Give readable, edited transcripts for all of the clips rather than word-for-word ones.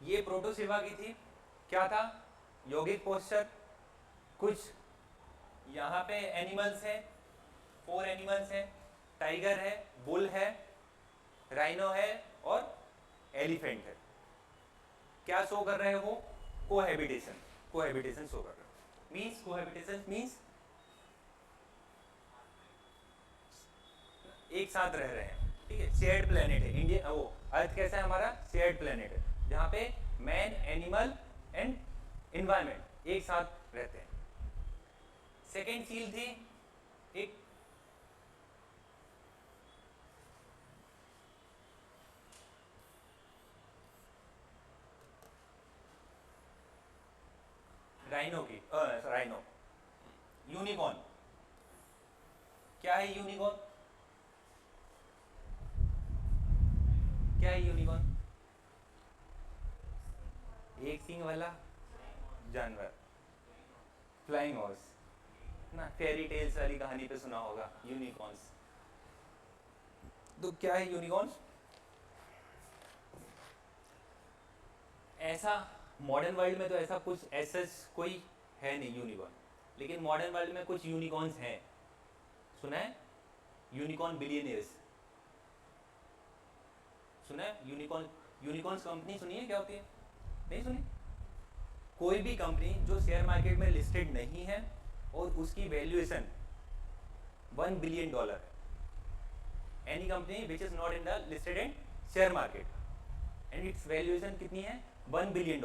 ये प्रोटोसिवा की थी। क्या था? योगिक पोस्चर। कुछ यहाँ पे एनिमल्स हैं, 4 एनिमल्स हैं, टाइगर है, बुल है, राइनो है और एलिफेंट है। क्या शो कर रहे हैं वो? कोहैबिटेशन। कोहैबिटेशन शो कर रहे हैं। मीन्स कोहैबिटेशन मीन्स एक साथ रह रहे हैं, ठीक है। शेयर्ड प्लेनेट है इंडिया, वो अर्थ कैसा है हमारा? शेयर्ड प्लेनेट है, जहाँ पे मैन, एनिमल एंड इन्वायरमेंट एक साथ रहते हैं। सेकेंड सील थी एक राइनो की, राइनो, यूनिकॉर्न। क्या है यूनिकॉर्न? क्या है यूनिकॉर्न? एक सींग वाला जानवर, फ्लाइंग हॉर्स ना, फेरी टेल्स वाली कहानी पे सुना होगा यूनिकॉर्न्स। तो क्या है यूनिकॉर्न्स? ऐसा मॉडर्न वर्ल्ड में तो ऐसा कुछ ऐसा कोई है नहीं यूनिकॉर्न, लेकिन मॉडर्न वर्ल्ड में कुछ यूनिकॉर्न्स हैं। सुना है? यूनिकॉर्न बिलियनियर्स सुना है? यूनिकॉर्न, यूनिकॉर्न्स कंपनी सुनी है क्या होती है? नहीं सुनी? कोई भी कंपनी जो शेयर मार्केट में लिस्टेड नहीं है और उसकी वैल्यूएशन $1 बिलियन है। Any company which is not in the listed in share market and it's valuation कितनी है? $1 बिलियन।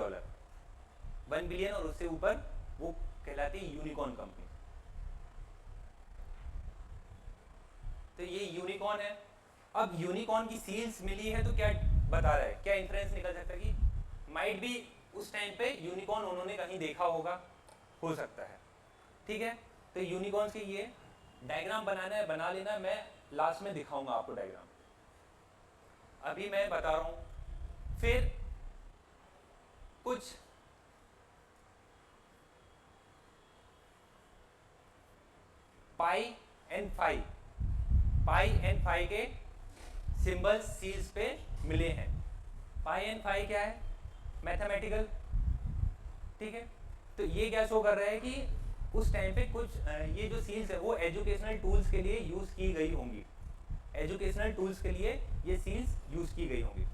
1 बिलियन और उससे ऊपर, वो कहलाती है यूनिकॉर्न कंपनी। तो ये यूनिकॉर्न है। अब यूनिकॉर्न की सील्स मिली है तो क्या बता रहा है, क्या इंफरेंस निकल सकता है कि माइट भी उस टाइम पे यूनिकॉर्न उन्होंने कहीं देखा होगा, हो सकता है। ठीक है, तो यूनिकॉर्न की ये डायग्राम बनाना है, बना लेना, मैं लास्ट में दिखाऊंगा आपको डायग्राम, अभी मैं बता रहा हूं। फिर कुछ पाई एंड फाई के सिंबल्स सील्स पे मिले हैं। पाई एंड फाई क्या है? मैथमेटिकल, ठीक है। तो ये क्या शो कर रहा है कि उस टाइम पे कुछ ये जो सील्स है वो एजुकेशनल टूल्स के लिए यूज की गई होंगी। एजुकेशनल टूल्स के लिए ये सील्स यूज की गई होंगी।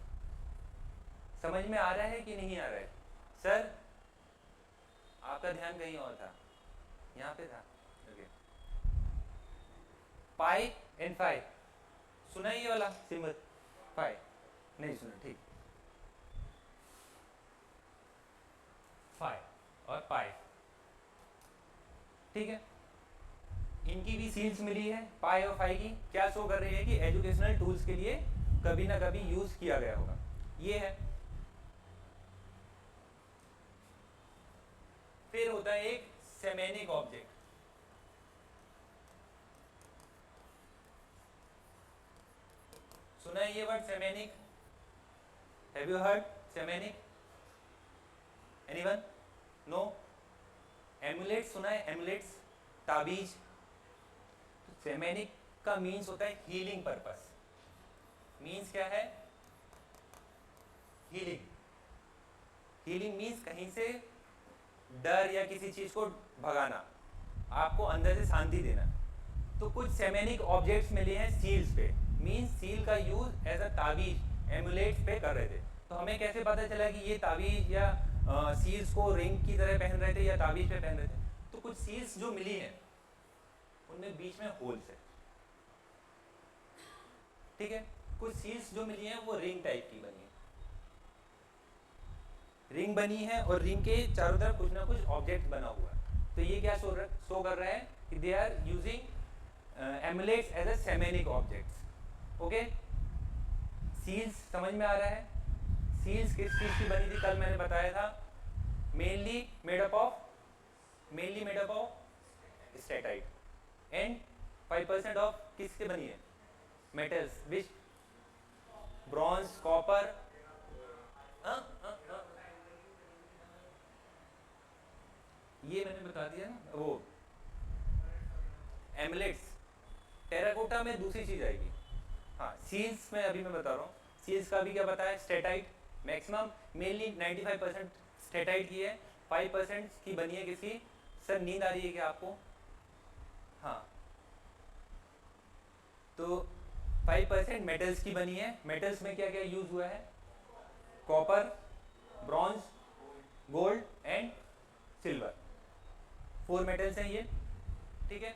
समझ में आ रहा है कि नहीं आ रहा है? सर आपका ध्यान कहीं और था, यहाँ पे था। ओके, पाई एंड फाई सुना ये वाला सिंबल? फाई नहीं सुना, ठीक। फाई और पाई, ठीक है। इनकी भी सील्स मिली है, पाई और फाई की। क्या शो कर रही है कि एजुकेशनल टूल्स के लिए कभी ना कभी यूज किया गया होगा। ये है। फिर होता है एक सेमेनिक ऑब्जेक्ट। सुना है ये word shamanic? Have you heard shamanic? Anyone? No? Amulets सुना है? एमुलेट्स, ताबीज। सेमेनिक का मीन्स होता है हीलिंग पर्पस। मीन्स क्या है? हीलिंग। हीलिंग मीन्स कहीं से डर या किसी चीज को भगाना, आपको अंदर से शांति देना। तो कुछ सेमेनिक ऑब्जेक्ट्स मिले हैं सील्स पे, मीन्स सील का यूज एज अ ताबीज एमुलेट्स पे कर रहे थे। तो हमें कैसे पता चला कि ये ताबीज या सील्स को रिंग की तरह पहन रहे थे या ताबीज पे पहन रहे थे? तो कुछ सील्स जो मिली हैं उनमें बीच में होल्स है, ठीक है। कुछ सील्स जो मिली हैं वो रिंग टाइप की बनी है, रिंग बनी है और रिंग के चारों तरफ कुछ ना कुछ ऑब्जेक्ट बना हुआ है। तो ये क्या शो कर रहा है कि they are using amulets as a shamanic objects. Okay, seals समझ में आ रहा है? सील्स किस चीज की बनी थी? कल मैंने बताया था, mainly made up of steatite and 5% of किससे बनी है? Metals, which? Bronze, copper. ये मैंने बता दिया ना, वो एमुलेट्स। टेराकोटा में दूसरी चीज आएगी। हाँ, सील्स में अभी मैं बता रहा हूँ। सील्स का भी क्या बताया? स्टेटाइट, मैक्सिमम मेनली 95% स्टेटाइट की है, 5% की बनी है किसकी? सर नींद आ रही है क्या आपको? हाँ, तो 5% मेटल्स की बनी है। मेटल्स में क्या क्या यूज हुआ है? Copper, bronze, gold and silver, 4 metals हैं ये, ठीक है।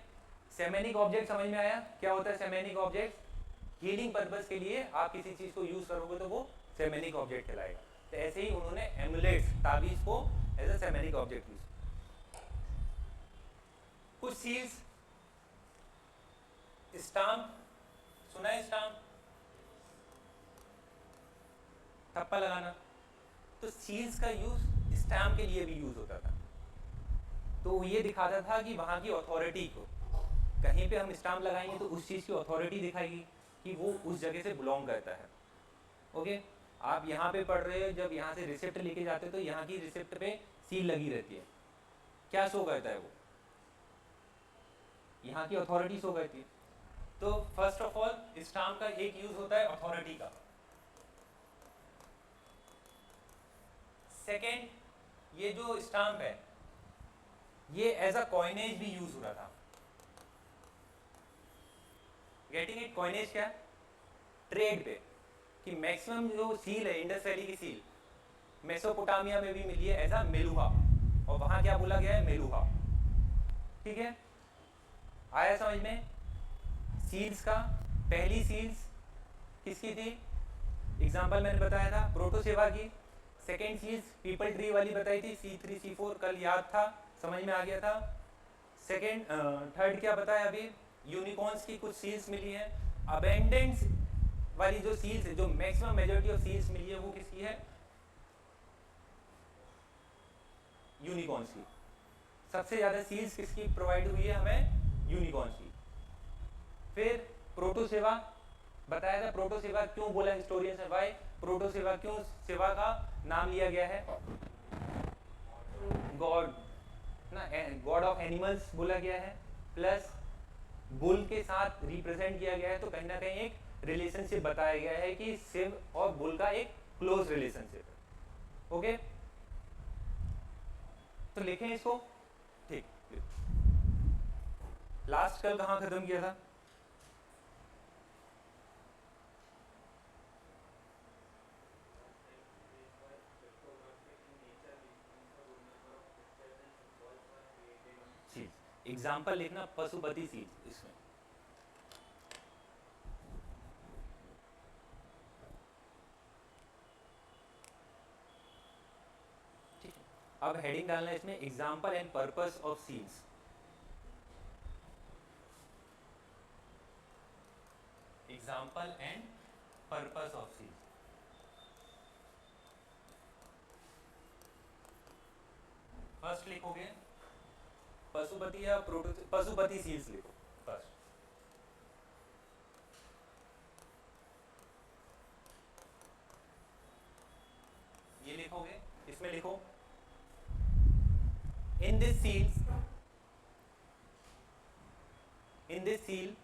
सेमेनिक ऑब्जेक्ट समझ में आया क्या होता है? सेमेनिक ऑब्जेक्ट हीलिंग पर्पस के लिए आप किसी चीज को यूज करोगे तो वो सेमेनिक ऑब्जेक्ट कहलाएगा। तो ऐसे ही उन्होंने एमुलेट्स, ताबीज को एज अ सेमेनिक ऑब्जेक्ट यूज। कुछ सील्स, स्टाम्प, सुना है स्टाम्प? ठप्पा लगाना। तो सील्स का यूज स्टाम्प के लिए भी यूज होता था। तो ये दिखाता था कि वहाँ की अथॉरिटी को, कहीं पे हम स्टाम्प लगाएंगे तो उस चीज़ की अथॉरिटी दिखाएगी कि वो उस जगह से बिलोंग करता है। ओके, आप यहाँ पे पढ़ रहे हो, जब यहाँ से रिसिप्ट लेके जाते हो तो यहाँ की रिसिप्ट पे सील लगी रहती है। क्या शो करता है वो? यहाँ की अथॉरिटी शो करती है। तो फर्स्ट ऑफ ऑल स्टाम्प का एक यूज होता है अथॉरिटी का। सेकेंड, ये जो स्टाम्प है ये एज अ कॉइनेज भी यूज हो रहा था। Getting it? कॉइनेज क्या? ट्रेड पे, कि मैक्सिमम जो सील है इंडस वैली की सील मेसोपोटामिया में भी मिली है एज अ मेलुहा, और वहां क्या बोला गया है? मेलुहा। ठीक है, आया समझ में? सील्स का पहली सील्स किसकी थी? एग्जाम्पल मैंने बताया था प्रोटोसेवा की। सेकेंड सील्स पीपल ट्री वाली बताई थी, C3 C4, कल याद था, समझ में आ गया था। सेकेंड, थर्ड क्या बताया अभी? यूनिकॉर्न्स की कुछ सील्स मिली है। अबेंडेंस वाली जो सील्स है, जो मैक्सिमम मेजॉरिटी ऑफ सील्स मिली है, वो किसकी है? यूनिकॉर्न्स की। सबसे ज्यादा सील्स किसकी प्रोवाइड हुई है हमें? यूनिकॉर्न्स की। फिर प्रोटोसेवा बताया था। प्रोटोसेवा क्यों बोला हिस्टोरियंस ने? भाई प्रोटोसेवा क्यों सेवा का नाम लिया गया है? गॉड ना, गॉड ऑफ एनिमल्स बोला गया है, प्लस बुल के साथ रिप्रेजेंट किया गया है। तो कहीं ना कहीं एक रिलेशनशिप बताया गया है कि शिव और बुल का एक क्लोज रिलेशनशिप है। ओके, तो लिखें इसको। ठीक, लास्ट कल कहां खत्म किया था? एग्जाम्पल लिखना पशुपति सीज इसमें। ठीक है, अब हेडिंग डालना है इसमें, example and purpose of seals. Example and purpose of seals. First लिखोगे पशुपति या पशुपति सील्स लिखो फर्स्ट। ये लिखोगे, इसमें लिखो in this seals, in this seal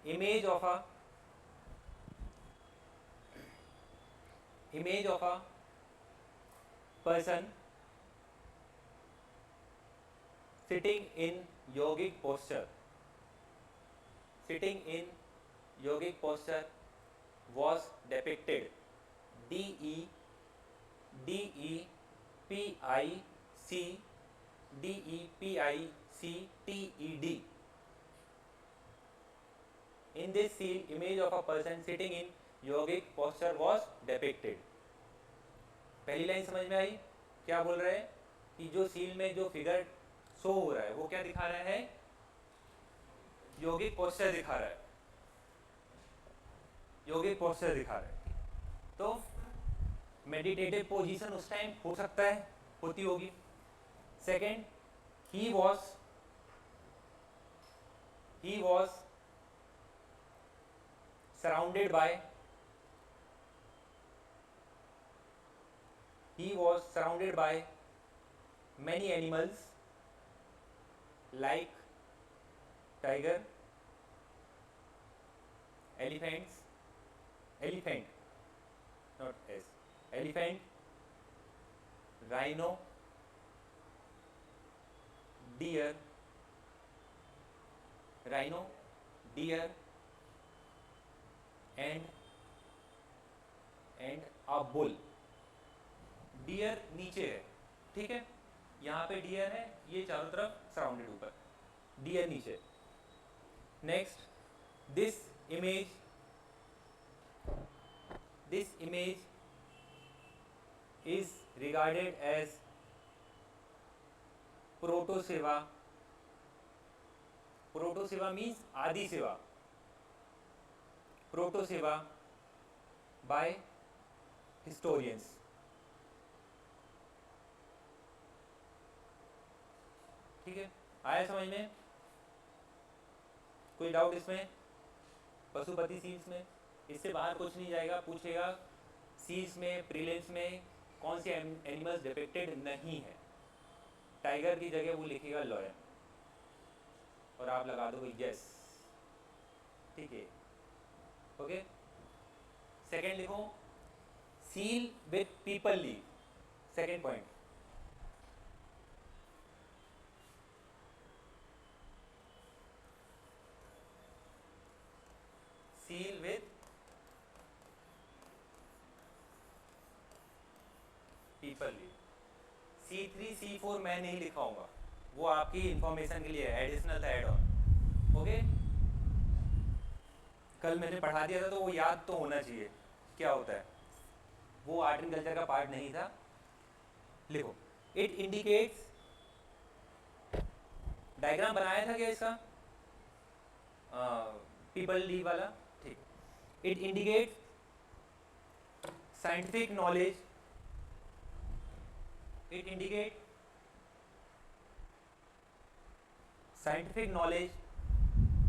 image of a person sitting in yogic posture, sitting in yogic posture was depicted. DEPICTED. In this seal, image of a person sitting in yogic posture was depicted. पहली line समझ में आई? क्या बोल रहे हैं कि जो seal में जो फिगर शो हो रहा है वो क्या दिखा रहा है? योगिक पोस्चर दिखा रहा है, योगिक पोस्चर दिखा रहा है। तो मेडिटेटिव पोजीशन उस टाइम हो सकता है, होती होगी। Second, he was surrounded by many animals like tiger, elephant, not s, elephant, rhino, deer, rhino, deer and a bull. Deer नीचे है, ठीक है, यहाँ पे डियर है, ये चारों तरफ सराउंडेड ऊपर, डियर नीचे। Next, this image, this image is regarded as proto-seva. Proto-seva means आदि सेवा, proto-seva by historians. ठीक है, आया समझ में? कोई डाउट इसमें? पशुपति सील्स में इससे बाहर कुछ नहीं जाएगा, पूछेगा सील्स में, प्रीलिम्स में कौन से एनिमल्स डिपिक्टेड नहीं है, टाइगर की जगह वो लिखेगा लॉयन, और आप लगा दो यस, ठीक है, ओके। सेकेंड लिखो, seal with people leave, second point. Seal with people leave. C3 C4 मैं नहीं लिखाऊंगा, वो आपकी इंफॉर्मेशन के लिए एडिशनल था, एड ऑन, ओके। कल मैंने पढ़ा दिया था तो वो याद तो होना चाहिए क्या होता है, वो आर्ट एंड कल्चर का पार्ट नहीं था। लिखो, इट इंडिकेट्स, डायग्राम बनाया था क्या इसका, पीपल लीव वाला, ठीक। It indicates scientific knowledge, it indicate scientific knowledge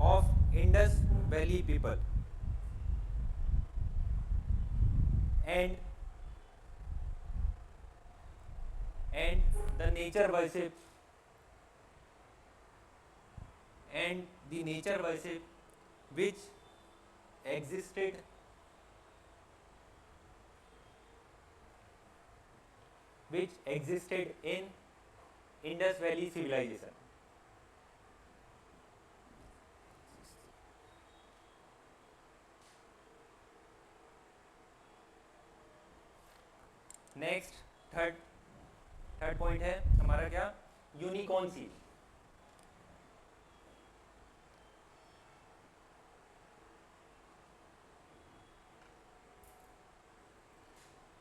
of Indus Valley people and the nature worship which existed in Indus Valley civilization. Next, third point है हमारा क्या, यूनिकॉर्न सील।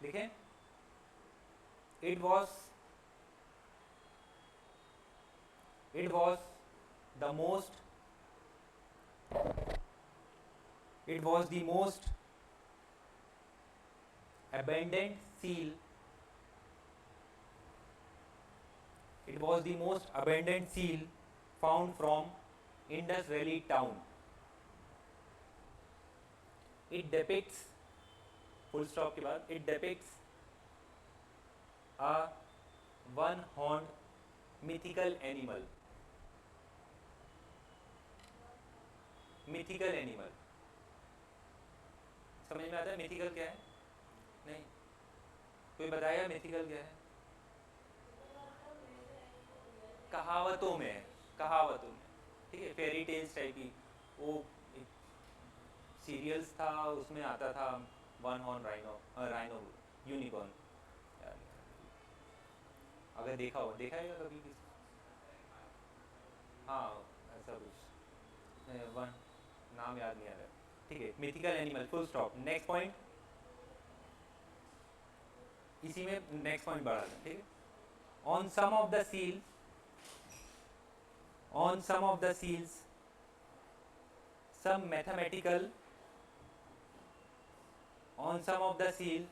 लिखें, it was the most abundant seal, it was the most abundant seal found from Indus Valley town. It depicts, full stop के बाद, it depicts a one-horned mythical animal. mythical animal समझ में आता है mythical क्या है? नहीं, कोई बताएगा mythical क्या है? कहावतों में, कहावतों में, ठीक है, फेरी टेल्स टाइप की, वो सीरियल्स था, उसमें आता था वन हॉर्न राइनो यूनिकॉर्न। अगर देखा हो, देखा है कभी किसी? हाँ, ऐसा कुछ, वन नाम याद नहीं आ रहा, ठीक है, mythical animal, full stop. Next point, इसी में नेक्स्ट पॉइंट बढ़ा दें, ठीक है। On some of the seal, on some of the seals some mathematical, on some of the seal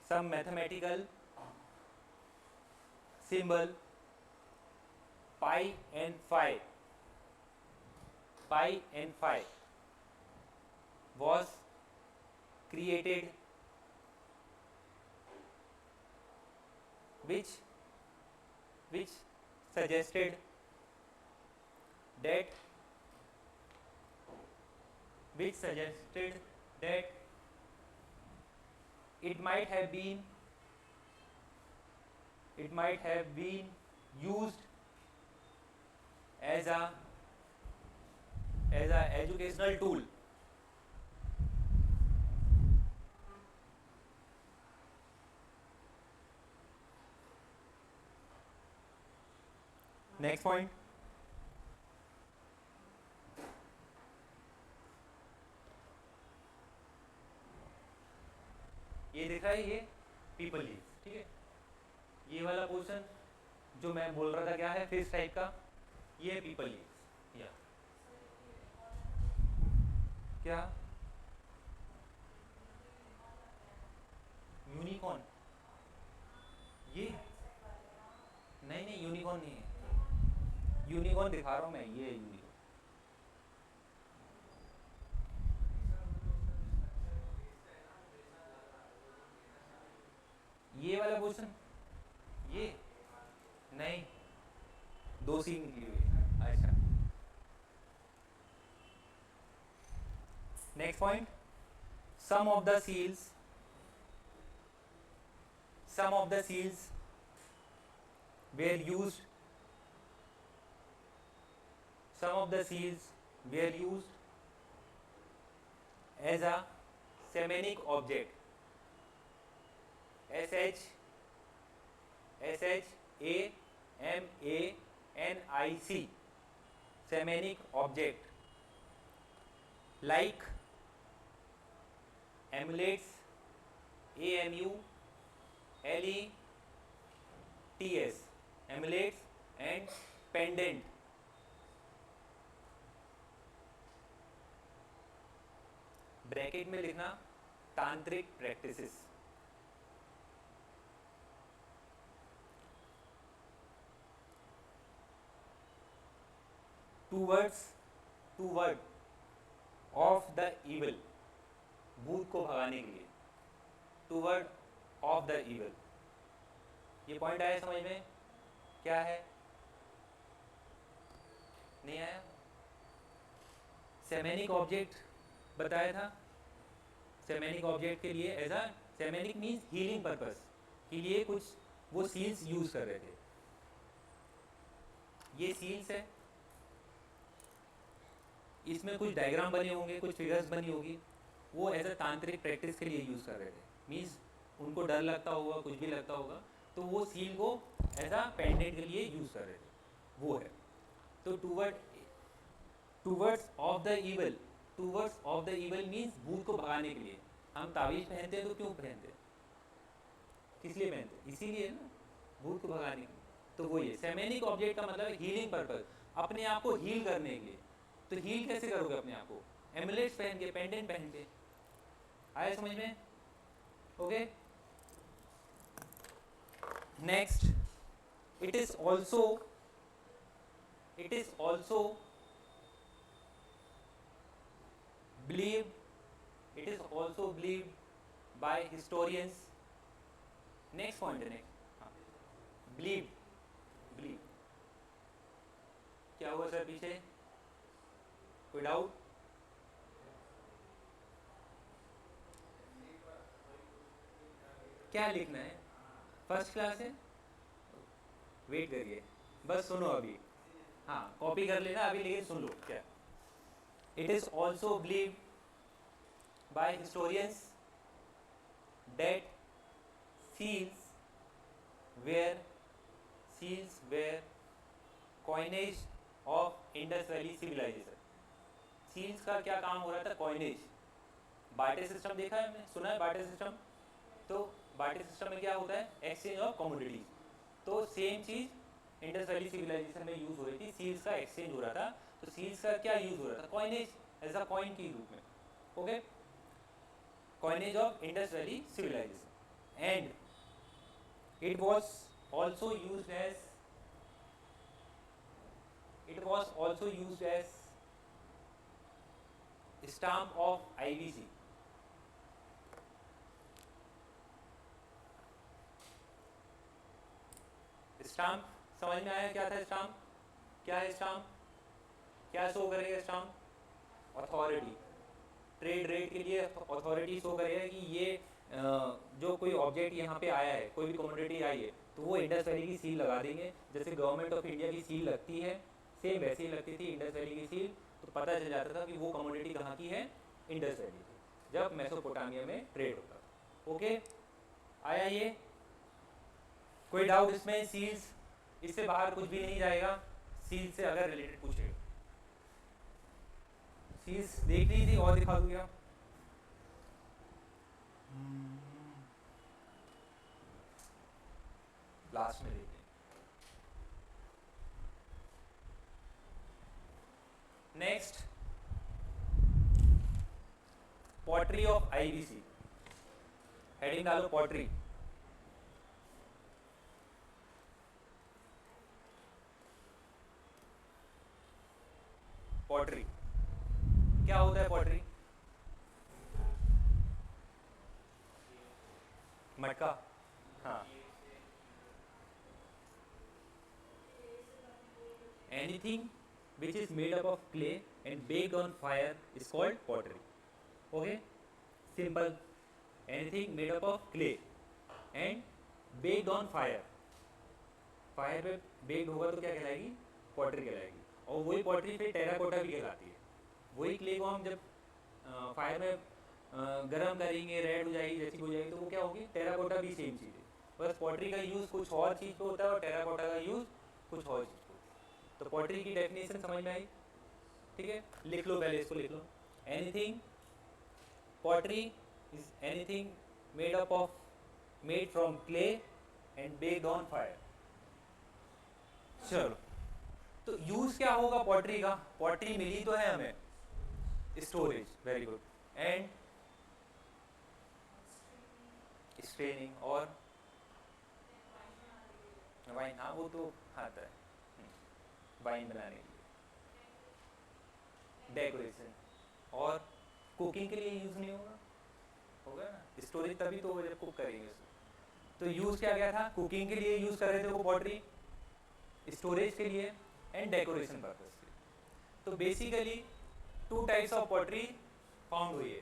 some mathematical symbol pi and phi, pi and phi was created, which suggested that it might have been it might have been used as a educational tool. Next point. ये दिख रहा है, ये people leaves, ठीक है। ये वाला portion जो मैं बोल रहा था क्या है, फिश टाइप का, ये पीपल लीव्स। या क्या यूनिकॉर्न? ये नहीं नहीं, यूनिकॉर्न नहीं है। यूनिकॉर्न दिखा रहा हूँ मैं, ये यूनिकॉर्न। ये वाला पोर्शन, ये नहीं, दो सीन निकली हुई है। अच्छा, next point. some of the seals were used as a semanic object. SHAMANIC, semanic object, like amulets, AMULETS, amulets and pendant. Bracket में लिखना tantric practices. To ward off the evil, भूत को भगाने के लिए। To ward off the evil, ये point आया समझ में? क्या है, नहीं आया? सेमेनिक ऑब्जेक्ट बताया था। सेमेनिक ऑब्जेक्ट के लिए as a shamanic means healing purpose के लिए कुछ वो सील्स यूज कर रहे थे। ये सील्स है, इसमें कुछ डायग्राम बने होंगे, कुछ फिगर्स बनी होगी, वो एज अ तांत्रिक प्रैक्टिस के लिए यूज कर रहे थे। मीन्स उनको डर लगता होगा, कुछ भी लगता होगा, तो वो सील को एज अ पेंडेंट के लिए यूज कर रहे थे, वो है। तो towards of the evil, towards of the evil means भूत को भगाने के लिए। हम ताबीज पहनते हैं तो क्यों पहनते हैं, किस लिए पहनते हैं? इसीलिए ना, भूत को भगाने के लिए। तो वो ये सेमेनिक ऑब्जेक्ट का मतलब हीलिंग पर्पस, अपने आप को हील करने के लिए। तो हील कैसे करोगे अपने आप को? एमुलेट्स पहन के, पेंडेंट पहन के। आया समझ में? Okay, next. It is also believed by historians. Next point है, नेक्स्ट। बिलीव, क्या हुआ सर पीछे? कोई डाउट? क्या लिखना है? फर्स्ट क्लास है, वेट करिए, बस सुनो अभी। हाँ, कॉपी कर लेना अभी, लेकिन सुन लो क्या। It is also believe by historians that seals were coinage of Indus Valley civilization. सील्स का क्या काम हो रहा था? कॉइनेज। बार्टर सिस्टम देखा है, हमने सुना है बार्टर सिस्टम। तो बार्टर सिस्टम में क्या होता है? Exchange of commodities. तो सेम चीज इंडस वैली सिविलाइजेशन में यूज हो रही थी, सील्स का एक्सचेंज हो रहा था। तो सील्स का क्या यूज हो रहा था? कॉइनेज, एज अ कॉइन के रूप में। Okay, coinage of Indus Valley civilization, and it was also used as stamp of IBC. Stamp समझ में आया क्या था? स्टाम्प क्या है? स्टाम्प क्या शो करेगा? स्टाम्प अथॉरिटी, ट्रेड रेट के लिए अथॉरिटी शो करेगा कि ये जो कोई ऑब्जेक्ट यहाँ पे आया है, कोई भी कमोडिटी आई है, तो वो इंडस वैली की सील लगा देंगे। जैसे गवर्नमेंट ऑफ इंडिया की सील लगती है, सेम वैसे ही लगती थी इंडस वैली की सील। तो पता चल जाता था कि वो कमोडिटी कहाँ की है, इंडस वैली की, जब मेसोपोटामिया में ट्रेड होता था। ओके, आया ये? कोई डाउट इसमें? सील्स, इससे बाहर कुछ भी नहीं जाएगा सील से अगर रिलेटेड पूछेगा। सील्स देख ली थी और दिखा दूंगा। लास्ट में देखते हैं। Next, pottery of IBC. Heading डालो पॉटरी। पॉटरी क्या होता है? पॉटरी मटका, हाँ। Anything which is made up of clay and baked on fire is called pottery. Okay, simple. Anything made up of clay and baked on fire. Fire पे baked होगा तो क्या कहलाएगी? पॉटरी कहलाएगी। और वही पॉटरी फिर टेराकोटा भी कहलाती है। वही क्ले को हम जब फायर में गर्म करेंगे, रेड हो जाएगी, जैसी हो जाएगी, तो वो क्या होगी? टेराकोटा भी सेम चीज़ है। बस पॉटरी का यूज़ कुछ और चीज़ पे होता है और टेराकोटा का यूज़ कुछ और चीज़ पे होता है। तो पॉटरी की डेफिनेशन समझ में आई? ठीक है, लिख लो, पहले इसको लिख लो। Anything, pottery is anything made up of, made from clay and baked on fire. चलो, तो यूज क्या होगा पॉटरी का? पॉटरी मिली तो है हमें, storage, very good, and straining और वाइन, हाँ वो तो आता है वाइन बनाने के लिए, डेकोरेशन और कुकिंग के लिए यूज नहीं होगा, होगा ना? स्टोरेज तभी तो जब कुक करेंगे उसको। तो यूज क्या गया था? कुकिंग के लिए यूज कर रहे थे वो पॉटरी, स्टोरेज के लिए एंड डेकोरेशन पर्पस के। तो basically 2 types of pottery found हुई है।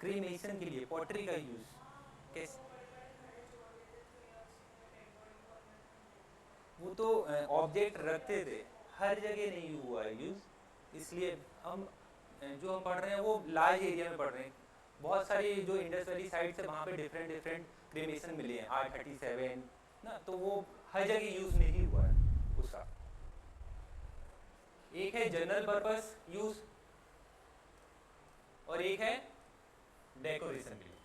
क्रीमेशन के लिए पॉटरी का यूज कैसे? वो तो ऑब्जेक्ट रखते थे, हर जगह नहीं हुआ है यूज, इसलिए हम जो हम पढ़ रहे हैं वो लार्ज एरिया में पढ़ रहे हैं। बहुत सारी जो इंडस वैली साइड है वहाँ पे डिफरेंट डिफरेंट क्रीमेशन मिले हैं, R37 ना, तो वो हर जगह यूज नहीं हुआ है उसका। एक है जनरल पर्पस यूज और एक है डेकोरेशन के लिए।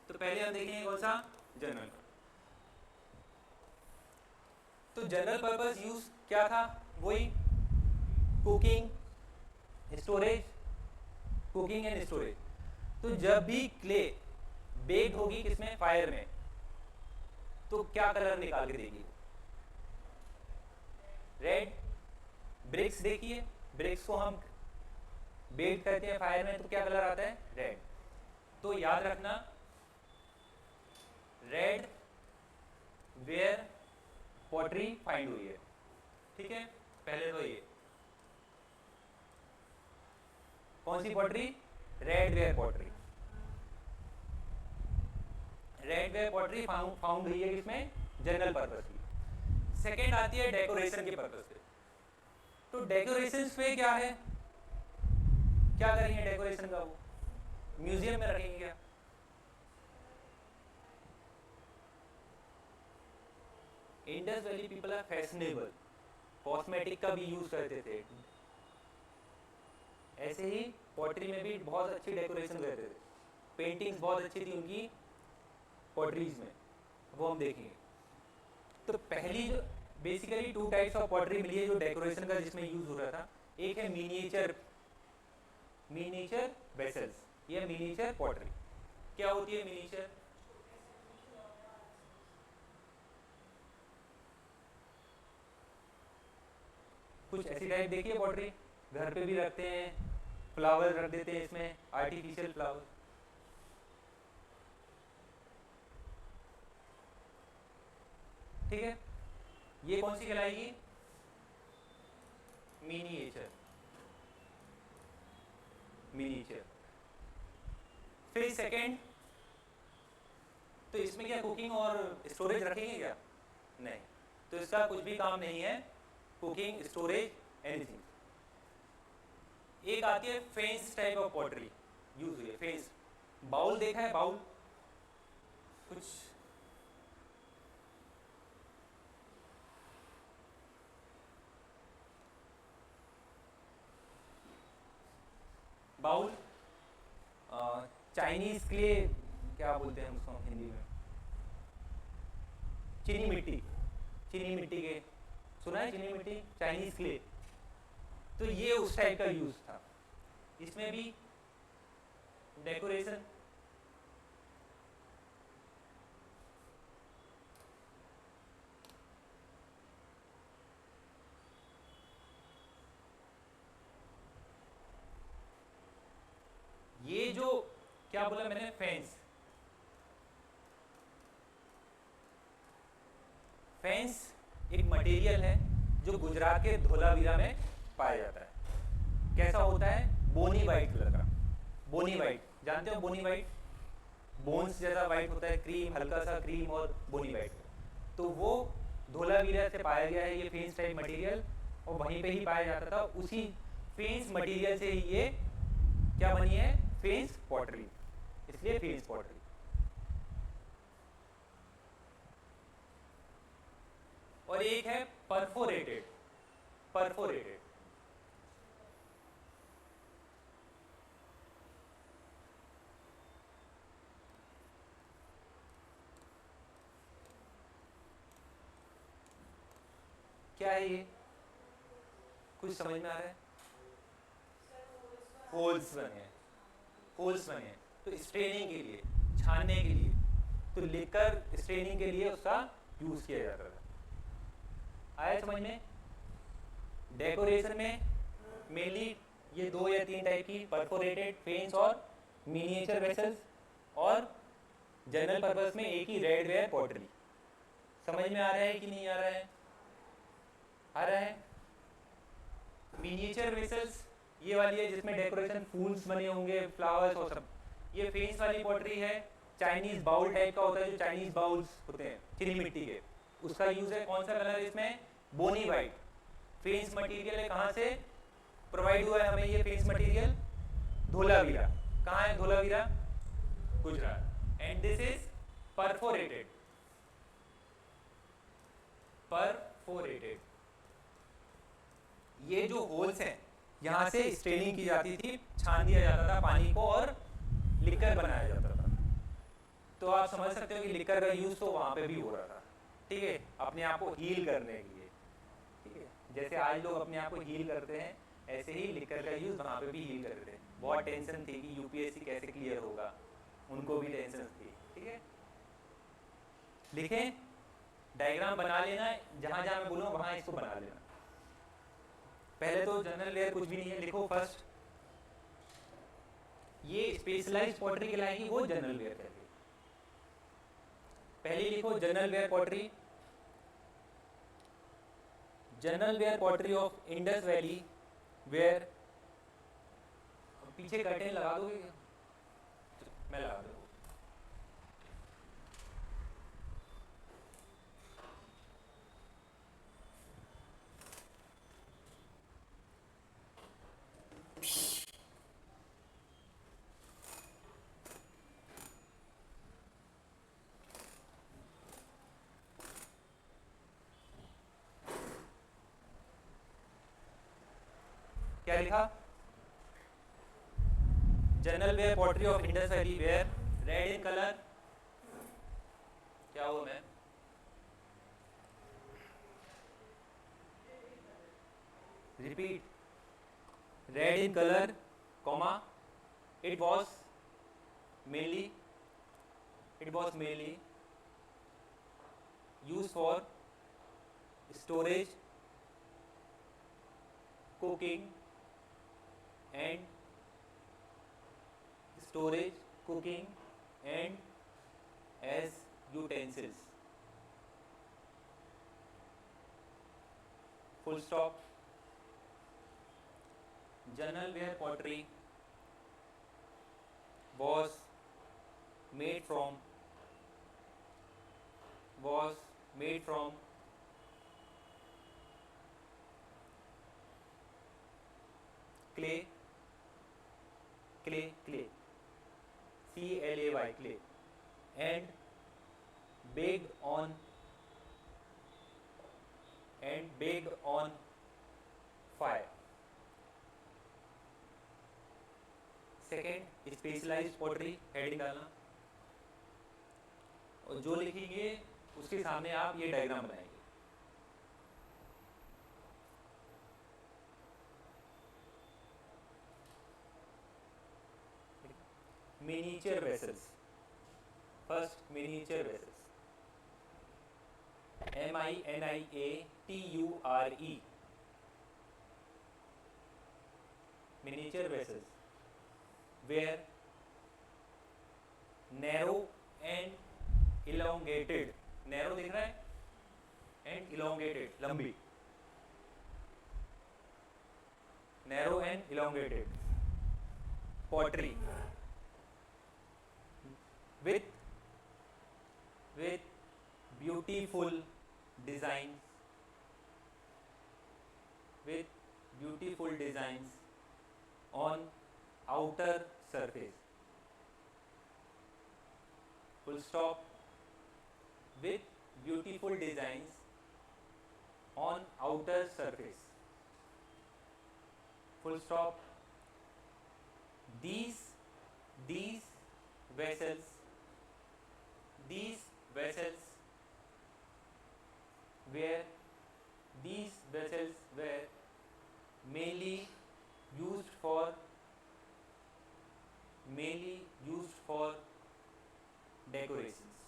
तो पहले हम देखेंगे कौन सा? जनरल। तो जनरल पर्पस यूज क्या था? वही cooking, storage, cooking and storage. तो जब भी क्ले बेक्ड होगी किसमें? फायर में, तो क्या कलर निकाल के देगी? रेड। ब्रिक्स देखिए, ब्रिक्स को हम बेक करते हैं फायर में तो क्या कलर आता है? रेड। तो याद रखना, रेड वेयर पॉटरी फाइंड हुई है। ठीक है, पहले तो ये कौन सी pottery? Red ware pottery. Red ware pottery found हुई है किसमें? जनरल पर्पस की। सेकेंड आती है डेकोरेशन के पर्पस पे। तो डेकोरेशन पे क्या है? क्या करेंगे डेकोरेशन का? वो म्यूजियम में रखेंगे क्या? Indus Valley people are fashionable, cosmetic का भी यूज करते थे। ऐसे ही पॉटरी में भी बहुत अच्छी डेकोरेशन करते थे, पेंटिंग्स बहुत अच्छी थी उनकी पॉटरीज में, वो हम देखेंगे। तो पहली जो बेसिकली 2 टाइप्स ऑफ पॉटरी मिली है जो डेकोरेशन का जिसमें यूज हो रहा था। एक है मिनिएचर, मिनिएचर वेसल्स, ये मिनिएचर पॉटरी। क्या होती है मिनिएचर? कुछ ऐसी टाइप देखिए पॉटरी, घर पे भी रखते हैं, फ्लावर रख देते हैं इसमें, आर्टिफिशियल फ्लावर। ठीक है, ये कौन सी कहलाएगी? मिनिएचर। मिनिएचर। फिर सेकंड, तो इसमें क्या कुकिंग और स्टोरेज रखेंगे क्या? नहीं, तो इसका कुछ भी काम नहीं है, कुकिंग, स्टोरेज, एनीथिंग। एक आती है fence type of pottery, use हुई है फेंस। बाउल देखा है? बाउल कुछ बाउल, चाइनीज क्ले, क्या बोलते हैं उसको हिंदी में? चीनी मिट्टी, चीनी मिट्टी के, सुना है चीनी मिट्टी, चाइनीज क्ले। तो ये उस टाइप का यूज था। इसमें भी डेकोरेशन, ये जो क्या बोला मैंने, फेंस, फेंस एक मटेरियल है जो गुजरात के धोलावीरा में पाया जाता है। कैसा होता है? बोनी वाइट कलर का। बोनी वाइट, जानते हो बोनी वाइट? बोन्स जैसा वाइट होता है, क्रीम, हल्का सा क्रीम और बोनी वाइट। तो वो धोलावीरा से पाया गया है ये फेंस टाइप मटेरियल, और वहीं पे ही पाया जाता था। उसी फेंस मटेरियल से ही ये क्या बनी है? फेंस पॉटरी, इसलिए फेंस पॉटरी। और एक है परफोरेटेड, परफोरेटेड, क्या है ये? कुछ समझ में आ रहा है? होल्स बने हैं, होल्स बने हैं, तो स्ट्रेनिंग के लिए, छानने के लिए, तो लिकर स्ट्रेनिंग के लिए उसका यूज किया जाता था। आया समझ में? डेकोरेशन में मेनली ये 2 या 3 टाइप की, परफोरेटेड, फेंस और मिनिएचर वेसल्स, और जनरल पर्पस में एक ही रेड वेयर पॉटरी। समझ में आ रहा है कि नहीं आ रहा है? आ रहा है। मिनिएचर वेसल्स ये वाली है जिसमें डेकोरेशन फूल्स बने होंगे, फ्लावर्स और सब। ये फेंस वाली पॉटरी है, चाइनीज बाउल टाइप का होता है, जो चाइनीज बाउल्स होते हैं चीनी मिट्टी के, उसका यूज है। कौन सा कलर इसमें? बोनी वाइट। फेंस मटेरियल है, कहाँ से प्रोवाइड हुआ है हमें ये फेंस मटेरियल? धोलावीरा। कहाँ है Dholavira? Gujarat. And this is perforated, perforated. ये जो होल्स हैं, यहाँ से स्ट्रेनिंग की जाती थी, छान दिया जाता था पानी को और लिकर बनाया जाता था। तो आप समझ सकते हो कि लिकर का यूज तो वहाँ पे भी हो रहा था, ठीक है, अपने आप को हील करने के लिए, ठीक है। जैसे आज लोग अपने आप को हील करते हैं, ऐसे ही लिकर का यूज वहाँ पे भी हील करते थे। बहुत टेंशन थी कि यूपीएससी कैसे क्लियर होगा, उनको भी टेंशन थी, ठीक है। लिखें, डायग्राम बना लेना, जहाँ जहाँ मैं बोलूँ वहाँ इसको बना लेना। पहले तो जनरल वेयर कुछ भी नहीं है, लिखो फर्स्ट। ये स्पेशलाइज्ड पॉटरी कहलाएगी, वो जनरल वेयर कहलाएगी। पहले लिखो general ware pottery, general ware pottery of Indus Valley, ware, पीछे कर्टेन लगा दोगे? मैं लगा दूँ। क्या लिखा? General ware pottery of Indus Valley, ware, red in colour, क्या हुआ ma'am? Repeat, red in colour, comma, it was mainly used for storage, cooking and as utensils, full stop. General wear pottery was made from was made from clay clay clay clay clay and baked on fire. Second specialised pottery, heading डालना और जो लिखेंगे उसके सामने आप ये diagram बनाएंगे. Miniature vessels. First miniature vessels, MINIATURE, miniature vessels where narrow and elongated, narrow दिख रहा है and elongated, लंबी, narrow and elongated pottery with beautiful designs, on outer surface, full stop, with beautiful designs on outer surface, full stop. These vessels were mainly used for decorations.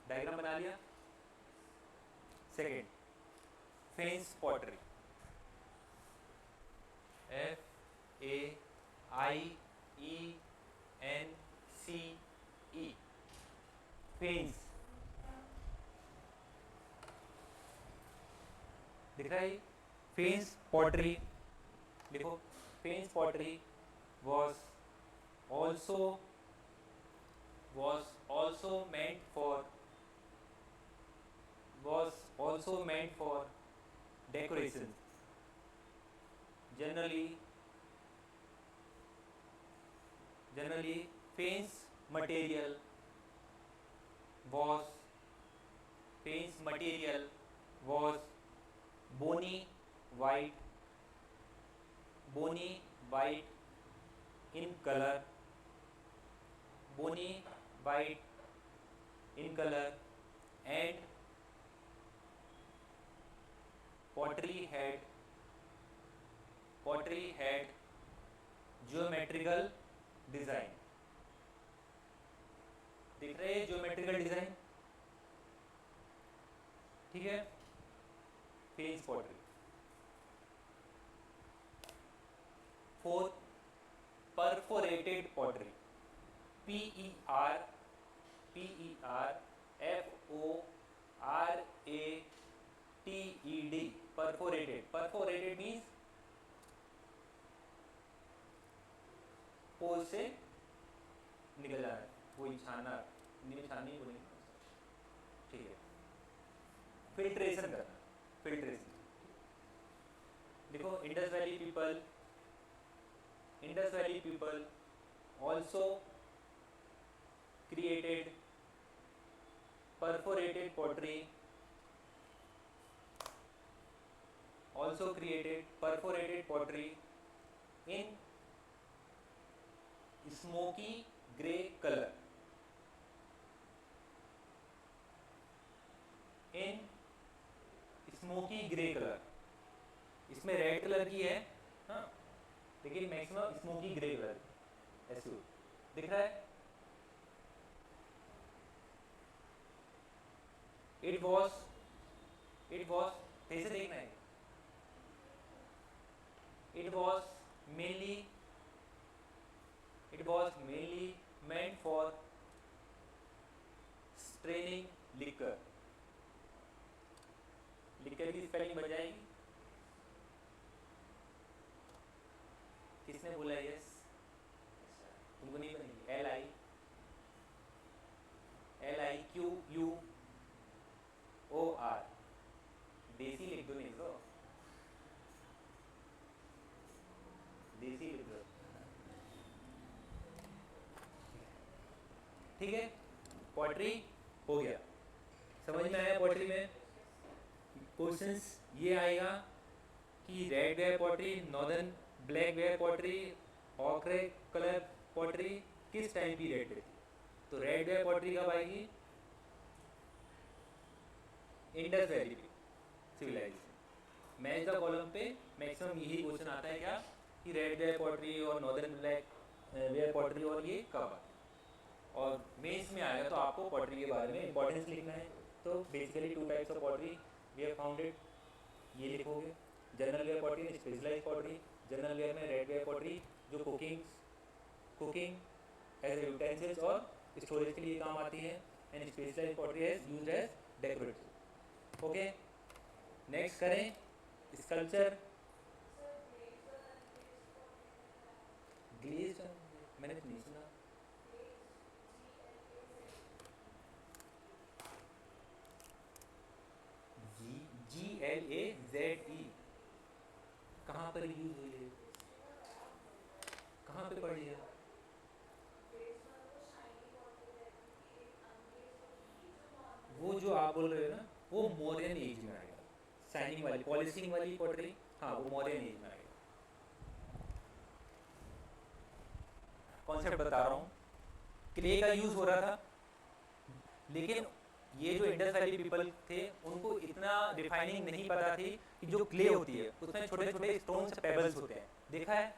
Diagram बना लिया. Second, fence pottery, FAIENCE, fence दिख रहा है. Fence pottery देखो, fence pottery was also meant for decoration. Generally fence material was bony white in color, and pottery had geometrical design. दिख रहे हैं geometrical design, ठीक है. Fence pottery. Fourth, perforated pottery, PERFORATED. perforated means पोल से निकल जाना है, वही छानना, छाननी बोलेंगे, ठीक है. फिल्ट्रेशन करना, फिल्ट्रेशन देखो. Indus Valley people also created perforated pottery in smoky grey color. इसमें रेड कलर की है, हाँ, लेकिन मैक्सिमम स्मोकी ग्रे कलर ऐसे दिख रहा है. इट वॉज कैसे देखना है. It was mainly meant for straining liquor. Liquor की स्पेलिंग बन जाएगी किसने बोला यस? तुमको नहीं बनेगी। LIQUOR, देसी लिख दो, नहीं तो देसी लिख दो, ठीक है। पोएट्री हो गया, समझ में आया? पोएट्री में क्वेश्चंस ये आएगा कि red ware pottery, northern black ware pottery, ochre colour pottery किस टाइम पीरियड पे थी? तो रेड वेयर पोएट्री कब आएगी? Indus Valley civilisation. Match the column पे मैक्सिमम यही क्वेश्चन आता है क्या, कि रेड वेयर पोएट्री और नॉर्दर्न ब्लैक वेयर पोएट्री और ये कब आती है। और मेंस में आएगा तो आपको पोएट्री के बारे में इंपॉर्टेंस लिखना है। तो basically 2 types of pottery we have founded, ये लिखोगे। General ware pottery and specialised pottery. General ware में रेड वेयर पोएट्री जो कुकिंग एज यूटेंसिल्स और स्टोरेज के लिए काम आती है, and specialised pottery as used as decorative. Okay, next करें स्कल्पचर। ग्लेज मैंने तो नहीं सुना। GLAZE कहाँ पर यूज हुई है, कहाँ पे पढ़ी है? वो जो आप बोल रहे हो ना, वो मौर्यन एज में आएगा। शाइनिंग वाली, पॉलिशिंग वाली पोएट्री, हाँ वो मौर्यन एज में आएगा। कॉन्सेप्ट बता रहा हूँ, क्ले का यूज हो रहा था, लेकिन ये जो इंडस वैली पीपल थे उनको इतना रिफाइनिंग नहीं पता थी कि जो क्ले होती है उसमें छोटे छोटे स्टोन्स पेबल्स होते हैं। देखा है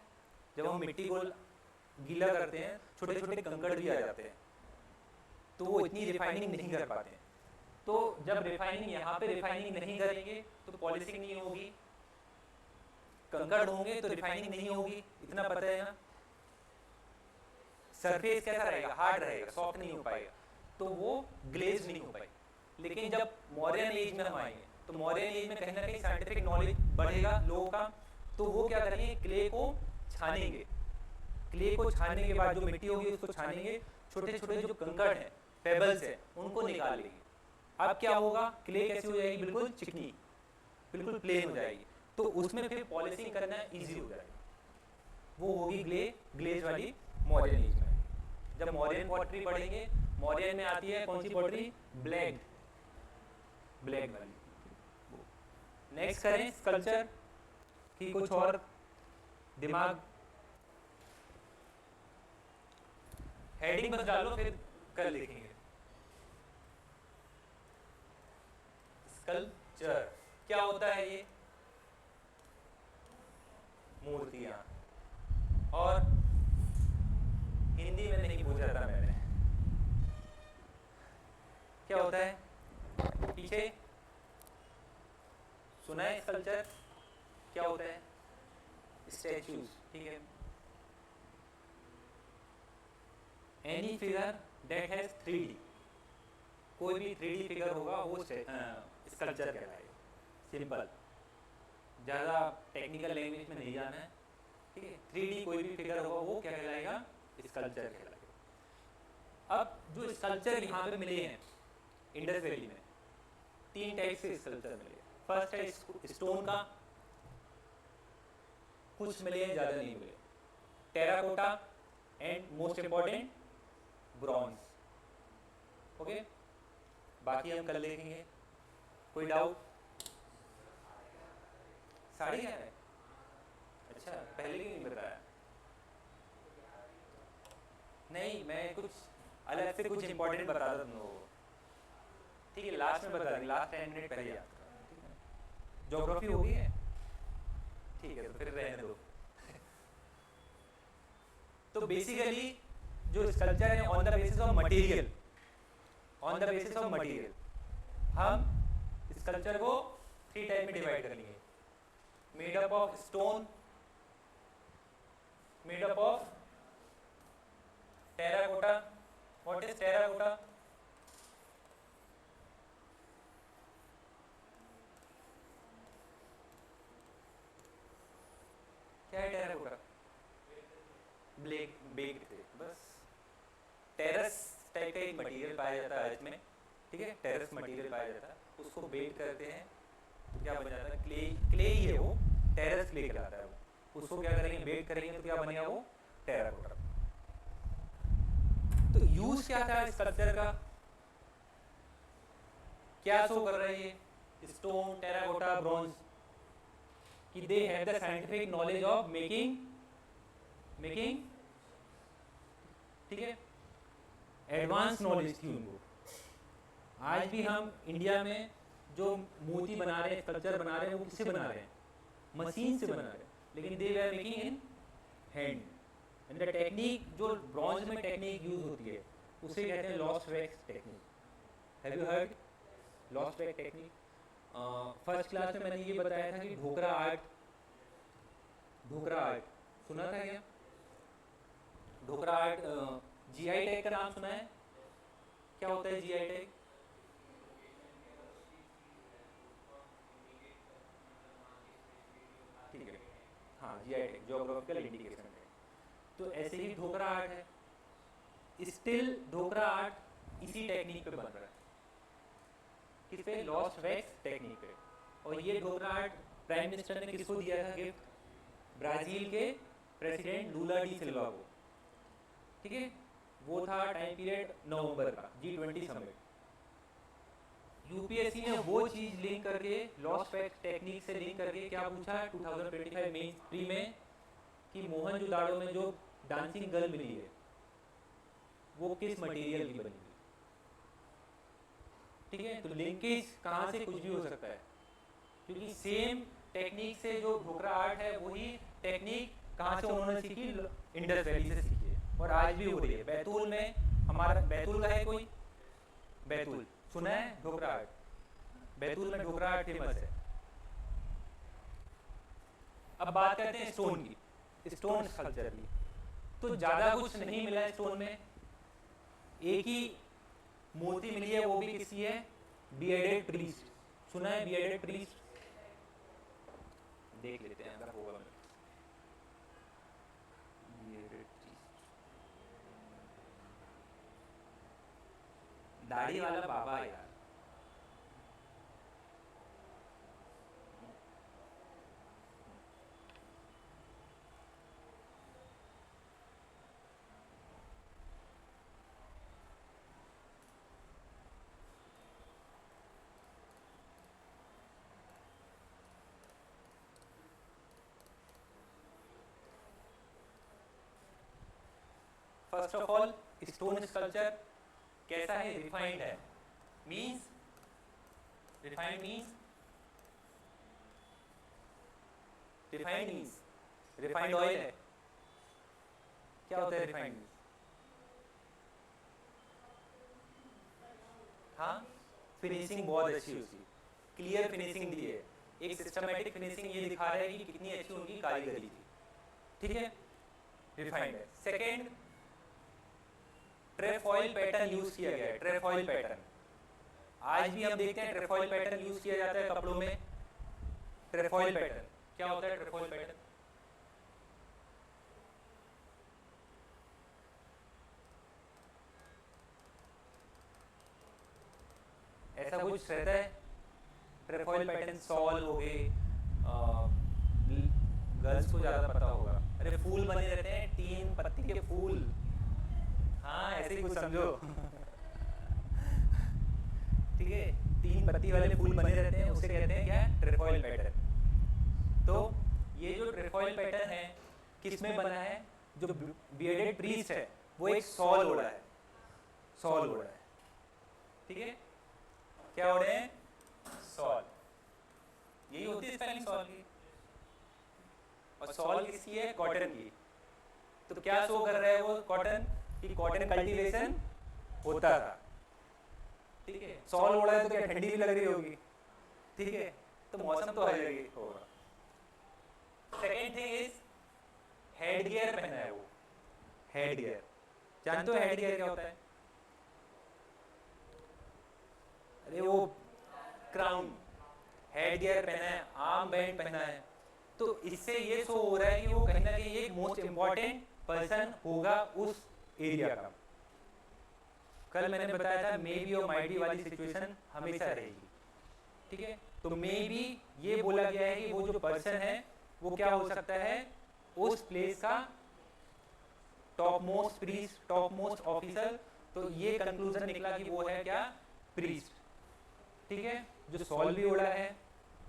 जब हम मिट्टी को गीला करते हैं छोटे छोटे कंकड़ भी आ जाते हैं, तो वो इतनी रिफाइनिंग नहीं कर पाते हैं। तो जब रिफाइनिंग यहाँ पे रिफाइनिंग नहीं करेंगे तो पॉलिशिंग नहीं होगी, कंकड़ होंगे तो रिफाइनिंग नहीं होगी, इतना पता है ना। सरफेस कैसा रहेगा? हार्ड रहेगा, सॉफ्ट नहीं हो पाएगा, तो वो ग्लेज नहीं हो पाएगी। लेकिन जब मॉडर्न एज में हम आएंगे तो मॉडर्न एज में कहीं ना कहीं साइंटिफिक नॉलेज बढ़ेगा लोगों का, तो वो क्या करेंगे, क्ले को छानेंगे। क्ले को छानने के बाद जो मिट्टी होगी उसको छानेंगे, छोटे छोटे जो कंकड़ हैं, पेबल्स हैं, उनको निकाल लेंगे। अब क्या होगा, क्ले कैसी हो जाएगी? बिल्कुल चिकनी, बिल्कुल प्लेन हो जाएगी। तो उसमें फिर पॉलिशिंग करना ईजी हो जाएगा। वो होगी ग्लेज वाली मॉडर्न एज में। जब मॉडर्न पोएट्री पढ़ेंगे, मॉडर्न में आती है कौन सी पोएट्री? ब्लैक वाली। नेक्स्ट करें स्कल्पचर की कुछ और दिमाग, हेडिंग बस डालो फिर कल लिखेंगे। स्कल्पचर क्या होता है? ये मूर्तियां, और हिंदी में नहीं पूछा था मैंने, क्या होता है? पीछे सुना है स्कल्पचर क्या होता है? स्टैच्यूज, ठीक है। Any figure that has 3D, कोई भी 3D फिगर होगा वो स्कल्पचर कहलाएगा। सिंपल, ज़्यादा टेक्निकल लैंग्वेज में नहीं जाना है, ठीक है। 3D कोई भी फिगर होगा वो क्या कहलाएगा? स्कल्पचर कहलाएगा। अब जो स्कल्पचर यहाँ पे मिले हैं इंडस वैली में, 3 टाइप से स्कल्पचर मिले। फर्स्ट है स्टोन का, कुछ मिले हैं, ज़्यादा नहीं मिले। Terracotta and most important bronze. Okay, बाकी हम कल देखेंगे। कोई डाउट? साड़ी क्या है? अच्छा, पहले ही नहीं बताया। नहीं, मैं कुछ अलग से कुछ इंपॉर्टेंट बता दूँ तुम लोगों को, ठीक है। लास्ट में बता देंगे, लास्ट 10 मिनट पहले याद करा। ज्योग्राफी हो गई है, ठीक है, तो फिर रहने दो। तो बेसिकली जो स्कल्पचर है on the basis of material, on the basis of material हम स्कल्पचर को 3 टाइप में डिवाइड करेंगे। Made up of stone, made up of terracotta. What is terracotta? क्या है टेराकोटा? बेक्ड थे बस। टेरस टाइप का एक मटेरियल पाया जाता है अर्थ में, ठीक है, टेरस मटेरियल पाया जाता है, उसको बेक करते हैं तो क्या बन जाता है, क्ले ही है वो, टेरस क्ले कहलाता है वो। उसको क्या करेंगे, बेक करेंगे तो क्या बनेगा वो, टेराकोटा। तो यूज क्या था स्कल्पचर का, क्या शो कर रहा है ये, स्टोन, टेराकोटा, ब्रॉन्ज, कि they have the scientific knowledge of making, ठीक है, एडवांस नॉलेज थी उनको। आज भी हम इंडिया में जो मूर्ति बना रहे हैं, स्कल्पचर बना रहे हैं, वो किससे बना रहे हैं, मशीन से बना रहे हैं, लेकिन they were making in hand. And the technique जो ब्रॉन्ज में टेक्निक यूज होती है उसे कहते हैं lost wax technique. Have you heard lost wax technique? First class में मैंने ये बताया था कि ढोकरा आर्ट सुना था क्या? ढोकरा आर्ट जीआई टैग का नाम सुना है? क्या होता है जीआई टैग? ठीक है, हाँ, जीआई टैग ज्योग्राफिकल इंडिकेशन है। तो ऐसे ही ढोकरा आर्ट है, स्टिल ढोकरा आर्ट इसी टेक्निक पे बन रहा है, किस पे, लॉस्ट वैक्स टेक्निक पे। और ये ढोकरा आर्ट प्राइम मिनिस्टर ने किसको दिया था गिफ्ट? ब्राजील के प्रेसिडेंट लूला डी सिल्वा को, ठीक है। वो था टाइम पीरियड नवंबर का, G20 समिट। यूपीएससी ने वो चीज लिंक करके, लॉस्ट वैक्स टेक्निक से लिंक करके क्या पूछा 2025 मेन प्री में, कि मोहनजोदाड़ो में जो डांसिंग गर्ल मिली है वो किस मटेरियल की बनी हुई, ठीक है। तो लिंकेज कहाँ से कुछ भी हो सकता है, क्योंकि सेम टेक्निक से जो ढोकरा आर्ट है वही टेक्निक कहाँ से उन्होंने सीखी, इंडस वैली से सीखी है, और आज भी हो रही है। बैतूल में हमारा, बैतूल का है कोई, बैतूल सुना है ढोकरा आर्ट? बैतूल में ढोकरा आर्ट फेमस है। अब बात करते हैं स्टोन की, स्टोन स्कल्पचर की। तो ज्यादा कुछ नहीं मिला है स्टोन में, एक ही मूर्ति मिली है, वो भी किसी है, बियर्डेड प्रीस्ट। सुना है बियर्डेड प्रीस्ट? देख लेते हैं अगर होगा। बियर्डेड प्रीस्ट, दाढ़ी वाला बाबा यार, first of all stone sculpture कैसा है, रिफाइंड है, means refined means refined oil है। क्या होता है रिफाइंड? हाँ, फिनिशिंग बहुत अच्छी उसकी, क्लियर फिनिशिंग दी है, एक सिस्टमैटिक फिनिशिंग ये दिखा रहा है कि कितनी अच्छी उनकी कारीगरी थी, ठीक है, रिफाइंड है। सेकेंड, ट्रेफॉइल पैटर्न यूज किया गया है, ट्रेफॉइल पैटर्न। आज भी हम देखते हैं ट्रेफॉइल पैटर्न यूज किया जाता है कपड़ों में। ट्रेफॉइल पैटर्न क्या होता है? ट्रेफॉइल पैटर्न ऐसा कुछ रहता है, ट्रेफॉइल पैटर्न सॉल हो गए, गर्ल्स को ज्यादा पता होगा, अरे फूल बने रहते हैं, 3 पत्ती के फूल, हाँ ऐसे ही कुछ समझो ठीक है, 3 पत्ती वाले फूल बने रहते हैं, उसे कहते हैं क्या? ट्रेफॉइल पैटर्न। तो ये जो ट्रेफॉइल पैटर्न है किस में बना है? जो बियर्डेड प्रीस्ट है वो एक सॉल ओढ़ा है, सॉल ओढ़ा है, ठीक है, क्या ओढ़े हैं? सॉल, यही होती है स्पेलिंग सॉल की। और सॉल किसकी है? कॉटन की। तो क्या शो कर रहा है वो कॉटन, कि कॉटन कल्टीवेशन होता था, ठीक है। सॉल ओढ़ा है तो क्या ठंडी भी लग रही होगी, ठीक है, तो मौसम तो आ जाएगी होगा। Second thing is head gear पहना है वो, हेड गियर, जानते हो हेड गियर क्या होता है? अरे वो क्राउन, हेड गियर पहना है, आर्म बैंड पहना है, तो इससे ये शो हो रहा है कि वो कहीं ना कहीं एक मोस्ट इम्पॉर्टेंट पर्सन होगा उस एरिया का। कल मैंने बताया था मे बी और माइट बी वाली सिचुएशन हमेशा रहेगी, ठीक है। तो मे बी ये बोला गया है कि वो जो पर्सन है वो क्या हो सकता है, उस प्लेस का top most priest, top most officer. तो ये कंक्लूजन निकला कि वो है क्या, प्रीस्ट, ठीक है। जो सॉल भी ओढ़ा है,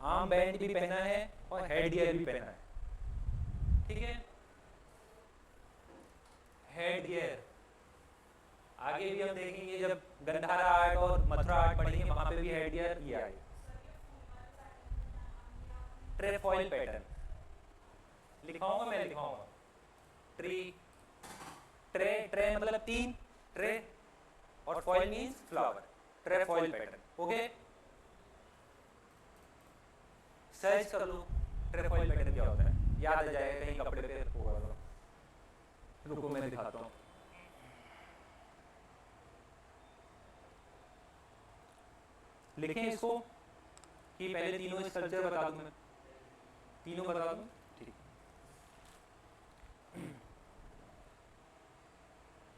आर्म बैंड भी पहना है और हेड गियर भी पहना है, ठीक है। हेड गियर आगे भी हम देखेंगे, जब गंधारा आर्ट और मथुरा आर्ट पढ़ेंगे वहां पे भी हेड गियर ये आएगा। ट्रेफॉइल पैटर्न लिखाऊंगा, मैं लिखाऊंगा ट्री, ट्रे, ट्रे मतलब 3 ट्रे और foil means flower, trefoil pattern, okay. Search कर लो ट्रेफॉइल पैटर्न क्या होता है, याद आ जाएगा, कहीं कपड़े पे होगा। रुको मैं दिखाता हूँ। लिखें इसको कि पहले तीनों स्ट्रक्चर बता दूं, मैं तीनों बता दूं, ठीक।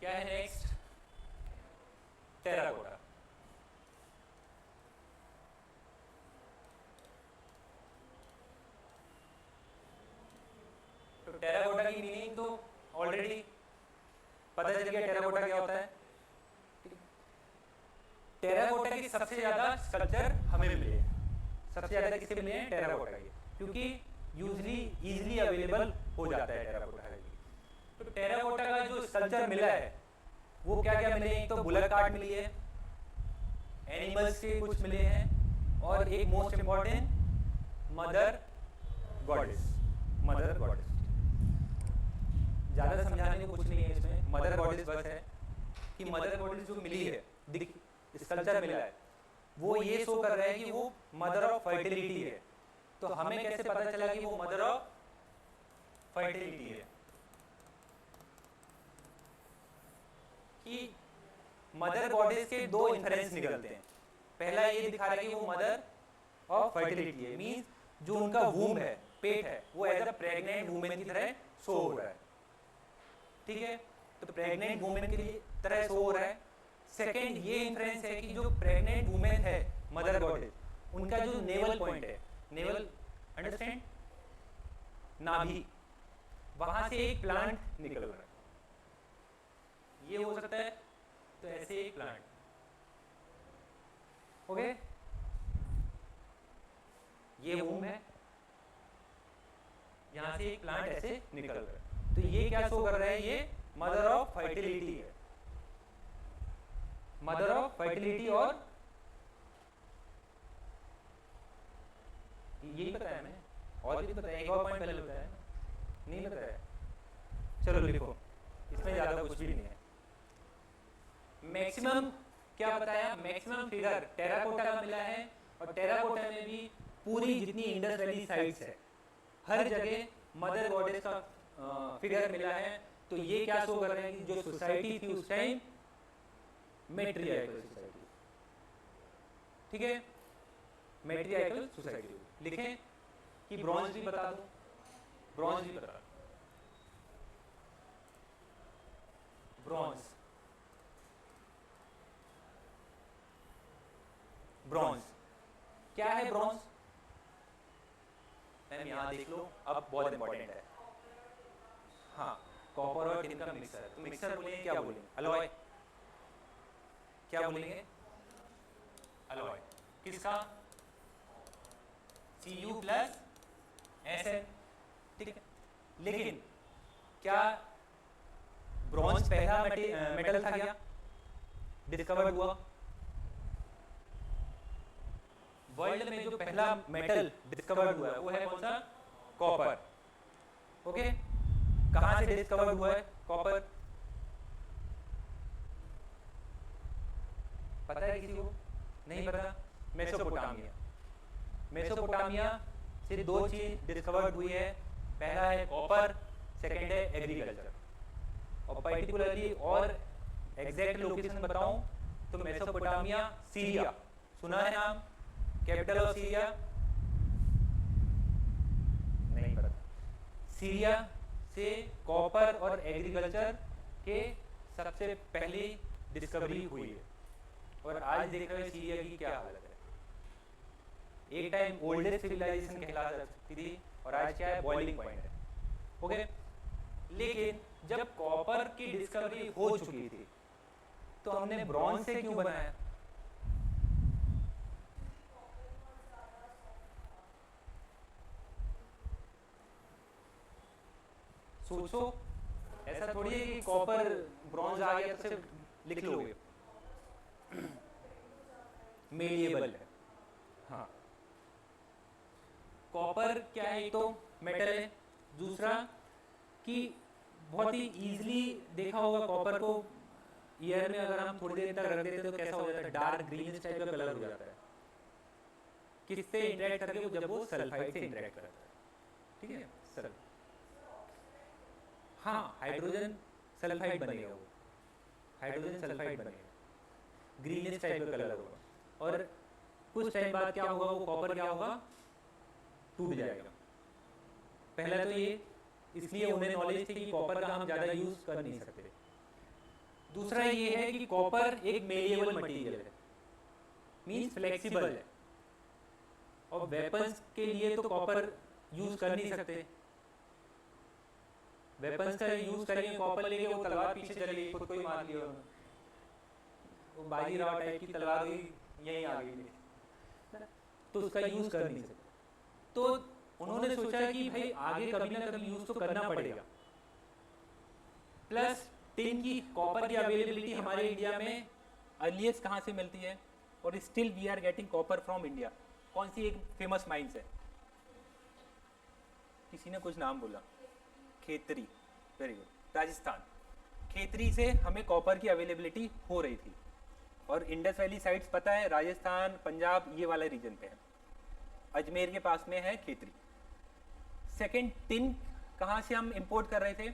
क्या है नेक्स्ट, टेराकोटा। तो टेराकोटा की मीनिंग तो ऑलरेडी पता चल गया, टेराकोटा क्या होता है। टेराकोटा की सबसे ज्यादा स्कल्पचर हमें मिले हैं, सबसे ज्यादा किसके मिले हैं, टेराकोटा के, क्योंकि यूजली इजीली अवेलेबल हो जाता है टेराकोटा। तो टेराकोटा का जो स्कल्पचर मिला है वो क्या क्या मिले, एक तो बुलक कार्ट मिली है, एनिमल्स के कुछ मिले हैं, और एक most important mother goddess, mother goddess. ज्यादा समझाने को कुछ नहीं है इसमें, मदर गॉडेस बस है कि मदर गॉडेस जो मिली है, स्कल्पचर मिला है, वो ये शो कर रहा है कि वो मदर ऑफ फर्टिलिटी है। तो हमें कैसे पता चला कि वो मदर ऑफ फर्टिलिटी है, कि मदर गॉडेस के 2 इंफरेंस निकलते हैं। पहला ये दिखा रहा है कि वो मदर ऑफ फर्टिलिटी है, मींस जो उनका वूम्ब है, पेट है, वो एज अ प्रेग्नेंट वुमेन की तरह शो हो रहा है, ठीक है। तो प्रेग्नेंट वुमेन की तरह शो हो रहा है। सेकेंड ये इंफरेंस है कि जो प्रेग्नेंट वुमेन है मदर गॉडेस, उनका जो नेवल पॉइंट है, नेवल अंडरस्टैंड, नाभि, वहां से एक प्लांट निकल रहा है। ये हो सकता है, तो ऐसे एक प्लांट, ओके। ये वूम है, यहां से एक प्लांट ऐसे निकल रहा है। तो ये क्या शो कर रहा है, ये मदर ऑफ फर्टिलिटी है, मदर ऑफ फर्टिलिटी। और यही बताया मैंने, और भी बताया, एक और पॉइंट पहले बताया, नहीं बताया, चलो लिखो, इसमें ज्यादा कुछ भी नहीं है। मैक्सिमम क्या बताया, मैक्सिमम फिगर टेराकोटा का मिला है, और टेराकोटा में भी पूरी जितनी इंडस वैली साइट्स है हर जगह मदर गॉडेस का फिगर मिला है। तो ये क्या शो कर रहे हैं कि जो सोसाइटी थी उस टाइम मैट्रियार्कल सोसाइटी, ठीक है, मैट्रियार्कल सोसाइटी। लिखें कि ब्रॉन्ज भी बता दो, ब्रॉन्ज भी बता दो, ब्रॉन्ज, ब्रॉन्ज क्या है, ब्रॉन्ज मैम यहां देख लो, अब बहुत इंपॉर्टेंट है। हाँ, कॉपर और टिन का मिक्सर, तो मिक्सर बोलेंगे, क्या बोलेंगे, अलॉय, क्या बोलेंगे, अलॉय, किसका, Cu प्लस Sn, ठीक है। लेकिन क्या ब्रॉन्ज पहला मेटल था क्या, डिस्कवर्ड हुआ, वर्ल्ड में जो पहला मेटल डिस्कवर्ड हुआ है वो है कौन सा, कॉपर, ओके। कहां से डिस्कवर्ड हुआ है कॉपर, पता है किसी को, नहीं पता, मेसोपोटामिया, मेसोपोटामिया से 2 चीज डिस्कवर्ड हुई है, पहला है कॉपर, सेकंड है एग्रीकल्चर। और पर्टिकुलरली और एग्जैक्ट लोकेशन बताऊं तो मेसोपोटामिया, सीरिया, सुना है नाम, कैपिटल ऑफ सीरिया नहीं पता, सीरिया से कॉपर और एग्रीकल्चर के सबसे पहली डिस्कवरी हुई है। और आज देख रहे हैं सीरिया की क्या हालत है। एक टाइम ओल्डेस्ट सिविलाइजेशन कहला सकती थी और आज क्या है, बॉइलिंग पॉइंट है। ओके, लेकिन जब कॉपर की डिस्कवरी हो चुकी थी तो हमने ब्रॉन्ज से क्यों बनाया? सोचो, ऐसा थोड़ी है कि कॉपर ब्रॉन्ज आ गया तो सिर्फ लिख लोगे। मेलिएबल है। हाँ, कॉपर क्या है, एक तो मेटल है, दूसरा कि बहुत ही इजीली देखा होगा कॉपर को ईयर में अगर हम थोड़ी देर तक रख देते तो कैसा हो जाता है, डार्क ग्रीनिश टाइप का कलर हो जाता है। किससे इंटरेक्ट करके? वो जब वो सल्फाइड से इंटरेक्ट करता है, ठीक है, सल्फाइड, हाँ, हाइड्रोजन सल्फाइड बनेगा, वो हाइड्रोजन सल्फाइड बनेगा, ग्रीनिश टाइप का कलर होगा। और कुछ टाइम बाद क्या होगा, वो कॉपर क्या होगा, टूट जाएगा। पहला तो ये, इसलिए उन्हें नॉलेज थी कि कॉपर का हम ज़्यादा यूज कर नहीं सकते। दूसरा ये है कि कॉपर एक मेलिएबल मटेरियल है, मींस फ्लेक्सिबल है, और वेपन्स के लिए तो कॉपर यूज कर नहीं सकते। वेपन्स का यूज करेंगे कॉपर लेके, वो तलवार पीछे चली, खुद को ही मार लिया, वो बाजीराव टाइप की तलवार यहीं आ गई, तो उसका यूज कर नहीं सकते। तो उन्होंने सोचा कि भाई आगे कभी ना कभी यूज तो करना पड़ेगा। प्लस टिन की, कॉपर की अवेलेबिलिटी हमारे इंडिया में अर्लीस्ट कहाँ से मिलती है, और still we are getting copper from India. कौन सी एक फेमस माइंस है? किसी ने कुछ नाम बोला, खेतरी, वेरी गुड, राजस्थान। खेतरी से हमें कॉपर की अवेलेबिलिटी हो रही थी, और इंडस वैली साइड्स पता है, राजस्थान, पंजाब, ये वाले रीजन पे है। अजमेर के पास में है खेतरी। सेकेंड, टिन कहाँ से हम इंपोर्ट कर रहे थे?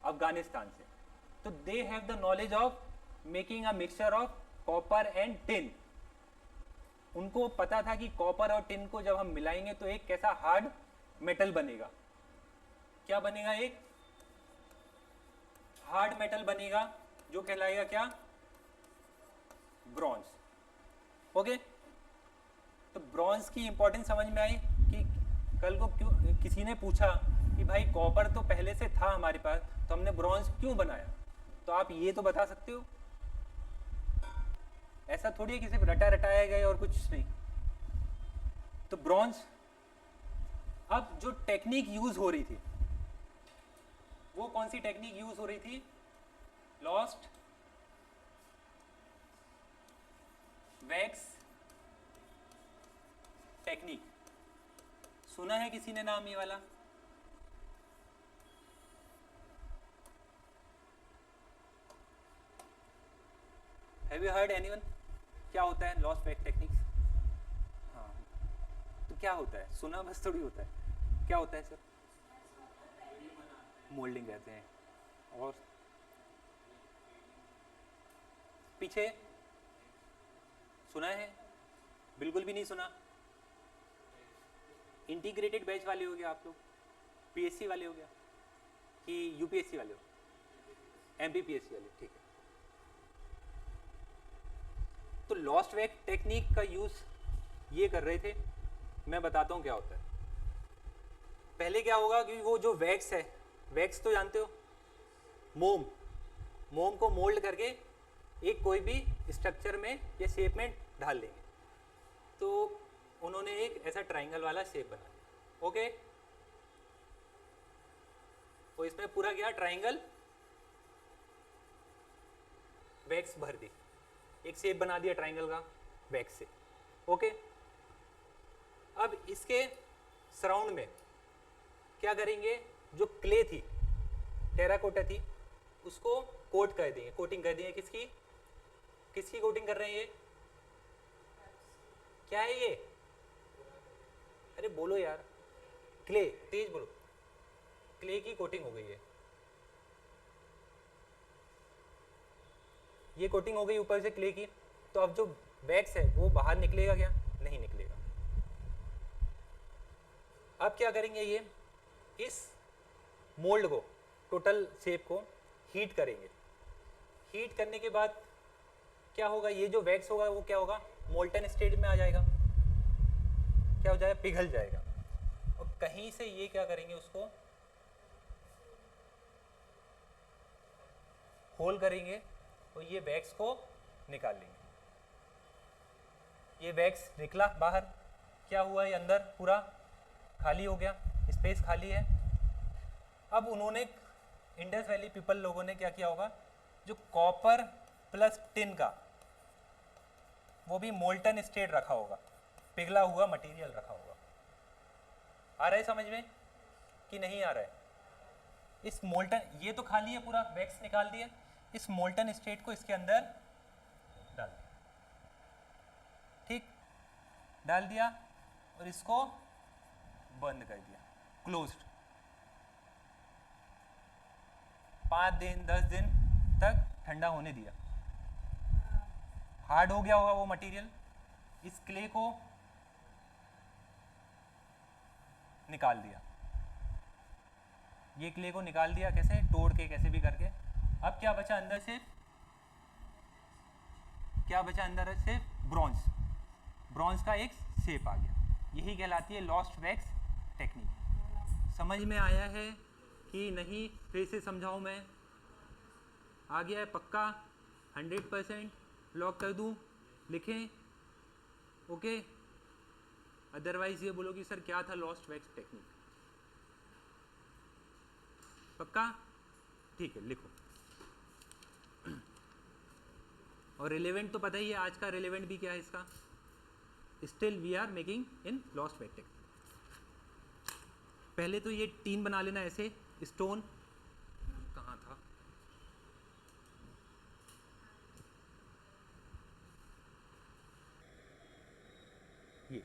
अफगानिस्तान से। तो they have the knowledge of making a mixture of copper and tin. उनको पता था कि कॉपर और टिन को जब हम मिलाएंगे तो एक कैसा हार्ड मेटल बनेगा। क्या बनेगा? एक हार्ड मेटल बनेगा जो कहलाएगा क्या? ब्रॉन्ज। ओके, तो ब्रॉन्ज की इंपॉर्टेंस समझ में आई कि कल को क्यों किसी ने पूछा कि भाई कॉपर तो पहले से था हमारे पास, तो हमने ब्रॉन्ज क्यों बनाया? तो आप ये तो बता सकते हो। ऐसा थोड़ी है कि सिर्फ रटा रटाया गया और कुछ नहीं। तो ब्रॉन्ज, अब जो टेक्निक यूज हो रही थी वो कौन सी टेक्निक यूज हो रही थी? Lost wax technique. सुना है किसी ने नाम ये वाला? Have you heard anyone? क्या होता है लॉस्ट वैक्स टेक्निक्स? हाँ, तो क्या होता है? सुना बस थोड़ी होता है। क्या होता है सर? मोल्डिंग कहते हैं। और पीछे सुना है? बिल्कुल भी नहीं सुना। इंटीग्रेटेड बैच वाले हो गया आप लोग, पीएससी वाले हो गया कि यूपीएससी वाले हो? एमपीपीएससी वाले, ठीक है। तो लॉस्ट वैक्स टेक्निक का यूज ये कर रहे थे। मैं बताता हूँ क्या होता है। पहले क्या होगा कि वो जो वैक्स है, वैक्स तो जानते हो, मोम, मोम को मोल्ड करके एक कोई भी स्ट्रक्चर में या शेप में ढाल लेंगे। तो उन्होंने एक ऐसा ट्राइंगल वाला शेप बना दिया। ओके, तो इसमें पूरा क्या ट्राइंगल वैक्स भर दी, एक शेप बना दिया ट्राइंगल का वैक्स से। ओके, अब इसके सराउंड में क्या करेंगे? जो क्ले थी, टेराकोटा थी, उसको कोट कर देंगे, कोटिंग कर देंगे। किसकी किसकी कोटिंग कर रहे हैं? ये क्या है ये? अरे बोलो यार, क्ले, तेज बोलो। क्ले की कोटिंग हो गई है। ये कोटिंग हो गई ऊपर से क्ले की। तो अब जो वैक्स है वो बाहर निकलेगा क्या? नहीं निकलेगा। अब क्या करेंगे? ये इस मोल्ड को, टोटल शेप को हीट करेंगे। हीट करने के बाद क्या होगा, ये जो वैक्स होगा वो क्या होगा, मोल्टन स्टेट में आ जाएगा, क्या हो जाएगा, पिघल जाएगा। और कहीं से ये क्या करेंगे, उसको होल करेंगे और ये वैक्स को निकाल लेंगे। ये वैक्स निकला बाहर, क्या हुआ, ये अंदर पूरा खाली हो गया, स्पेस खाली है। अब उन्होंने, इंडस वैली पीपल लोगों ने क्या किया होगा, जो कॉपर प्लस टिन का वो भी मोल्टन स्टेट रखा होगा, पिघला हुआ मटेरियल रखा होगा। आ रहा है समझ में कि नहीं आ रहा है? इस मोल्टन, ये तो खाली है पूरा, वैक्स निकाल दिया, इस मोल्टन स्टेट को इसके अंदर डाल दिया, ठीक, डाल दिया और इसको बंद कर दिया, क्लोज्ड। 5 दिन 10 दिन तक ठंडा होने दिया, हार्ड हो गया होगा वो मटेरियल। इस क्ले को निकाल दिया, ये क्ले को निकाल दिया, कैसे, तोड़ के कैसे भी करके। अब क्या बचा अंदर से, क्या बचा अंदर से, ब्रॉन्ज, ब्रॉन्ज का एक शेप आ गया। यही कहलाती है लॉस्ट वैक्स टेक्निक। समझ में आया है कि नहीं? फिर से समझाऊं मैं? आ गया है पक्का? 100% लॉक कर दूं, लिखें? ओके, अदरवाइज ये बोलो कि सर क्या था लॉस्ट वैक्स टेक्निक। पक्का? ठीक है, लिखो। और रिलेवेंट तो पता ही है, आज का रिलेवेंट भी क्या है इसका, still we are making in lost wax technique. पहले तो ये टीन बना लेना ऐसे, स्टोन कहाँ था, ये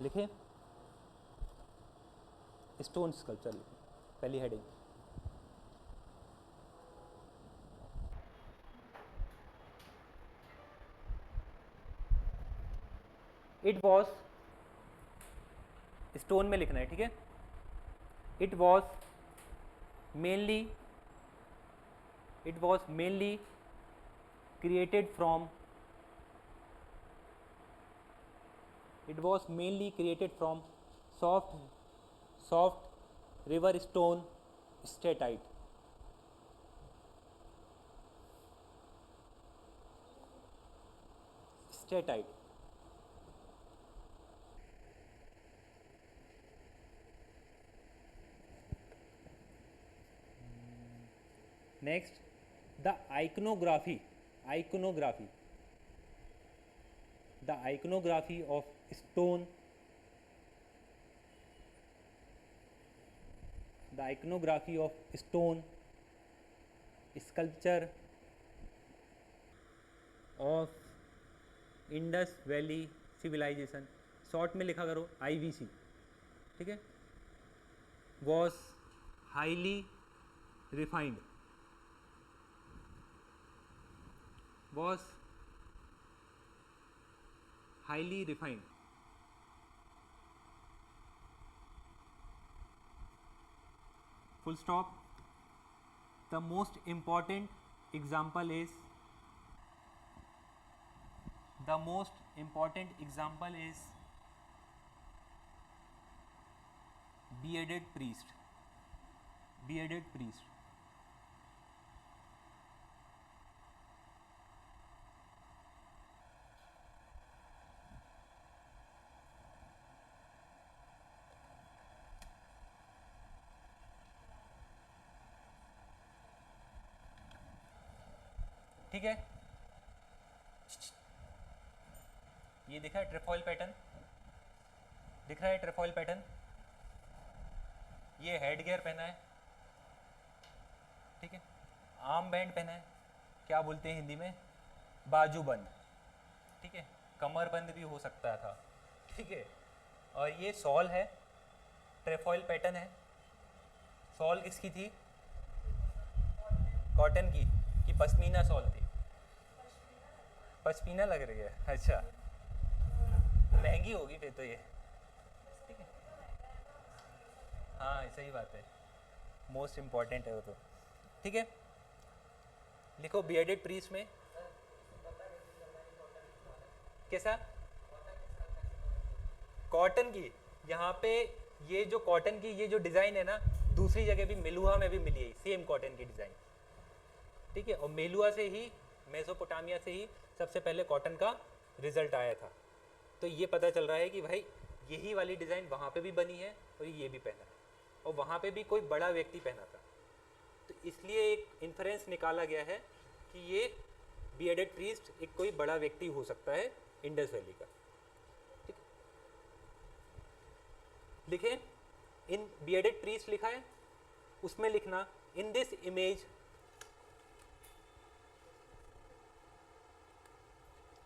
लिखे, स्टोन स्कल्पचर लिखे, पहली हेडिंग। इट वॉज, स्टोन में लिखना है, ठीक है। It was mainly, it was mainly created from, it was mainly created from soft river stone statite. Statite. Next, the iconography, iconography, the iconography of stone, the iconography of stone sculpture of Indus Valley civilisation, short में लिखा करो IVC, ठीक है, was highly refined, was highly refined, full stop. The most important example is, the most important example is bearded priest, bearded priest. ठीक है, ये दिखा है ट्रेफॉइल पैटर्न, दिख रहा है ट्रेफॉइल पैटर्न, ये हेड गियर पहना है, ठीक है, आर्म बैंड पहना है, क्या बोलते हैं हिंदी में, बाजूबंद, ठीक है, कमरबंद भी हो सकता था, ठीक है। और ये सॉल है, ट्रेफॉइल पैटर्न है। सॉल किसकी थी? कॉटन की कि पश्मीना सॉल थी? पश्मीना लग रही है, अच्छा, महंगी होगी फिर तो ये, ठीक है। हाँ सही बात है, मोस्ट इम्पॉर्टेंट है वो तो, ठीक है। लिखो बियर्डेड प्रीस्ट में कैसा? कॉटन की, यहाँ पे ये जो कॉटन की ये जो डिज़ाइन है ना, दूसरी जगह भी मेलुहा में भी मिली है सेम कॉटन की डिज़ाइन, ठीक है। और मेलुहा से ही, मेसोपोटामिया से ही सबसे पहले कॉटन का रिजल्ट आया था। तो ये पता चल रहा है कि भाई यही वाली डिज़ाइन वहाँ पे भी बनी है और ये भी पहना है, और वहाँ पे भी कोई बड़ा व्यक्ति पहना था। तो इसलिए एक इन्फ्रेंस निकाला गया है कि ये बियर्डेड प्रीस्ट एक कोई बड़ा व्यक्ति हो सकता है इंडस वैली का, ठीक। लिखे इन बियर्डेड प्रीस्ट लिखा है, उसमें लिखना इन दिस इमेज,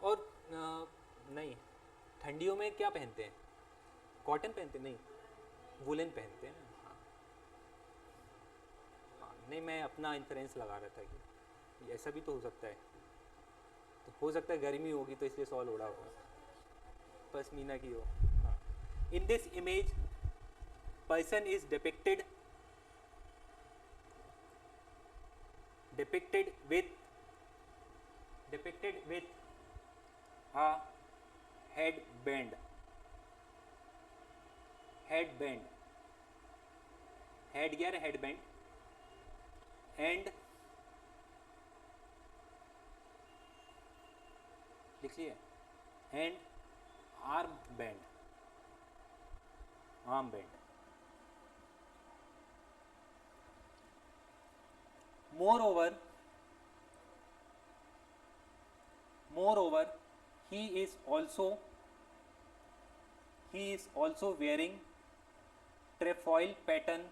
और नहीं, ठंडियों में क्या पहनते हैं? कॉटन पहनते नहीं, वुलन पहनते हैं ना। हाँ हाँ, नहीं मैं अपना इन्फ्रेंस लगा रहा था कि ऐसा भी तो हो सकता है, तो हो सकता है गर्मी होगी तो इसलिए सॉल उड़ा होगा, पश्मीना की हो। हाँ, in this image person is depicted with a headband, headgear, headband, and लिख लिया, and armband, moreover he is also wearing trefoil pattern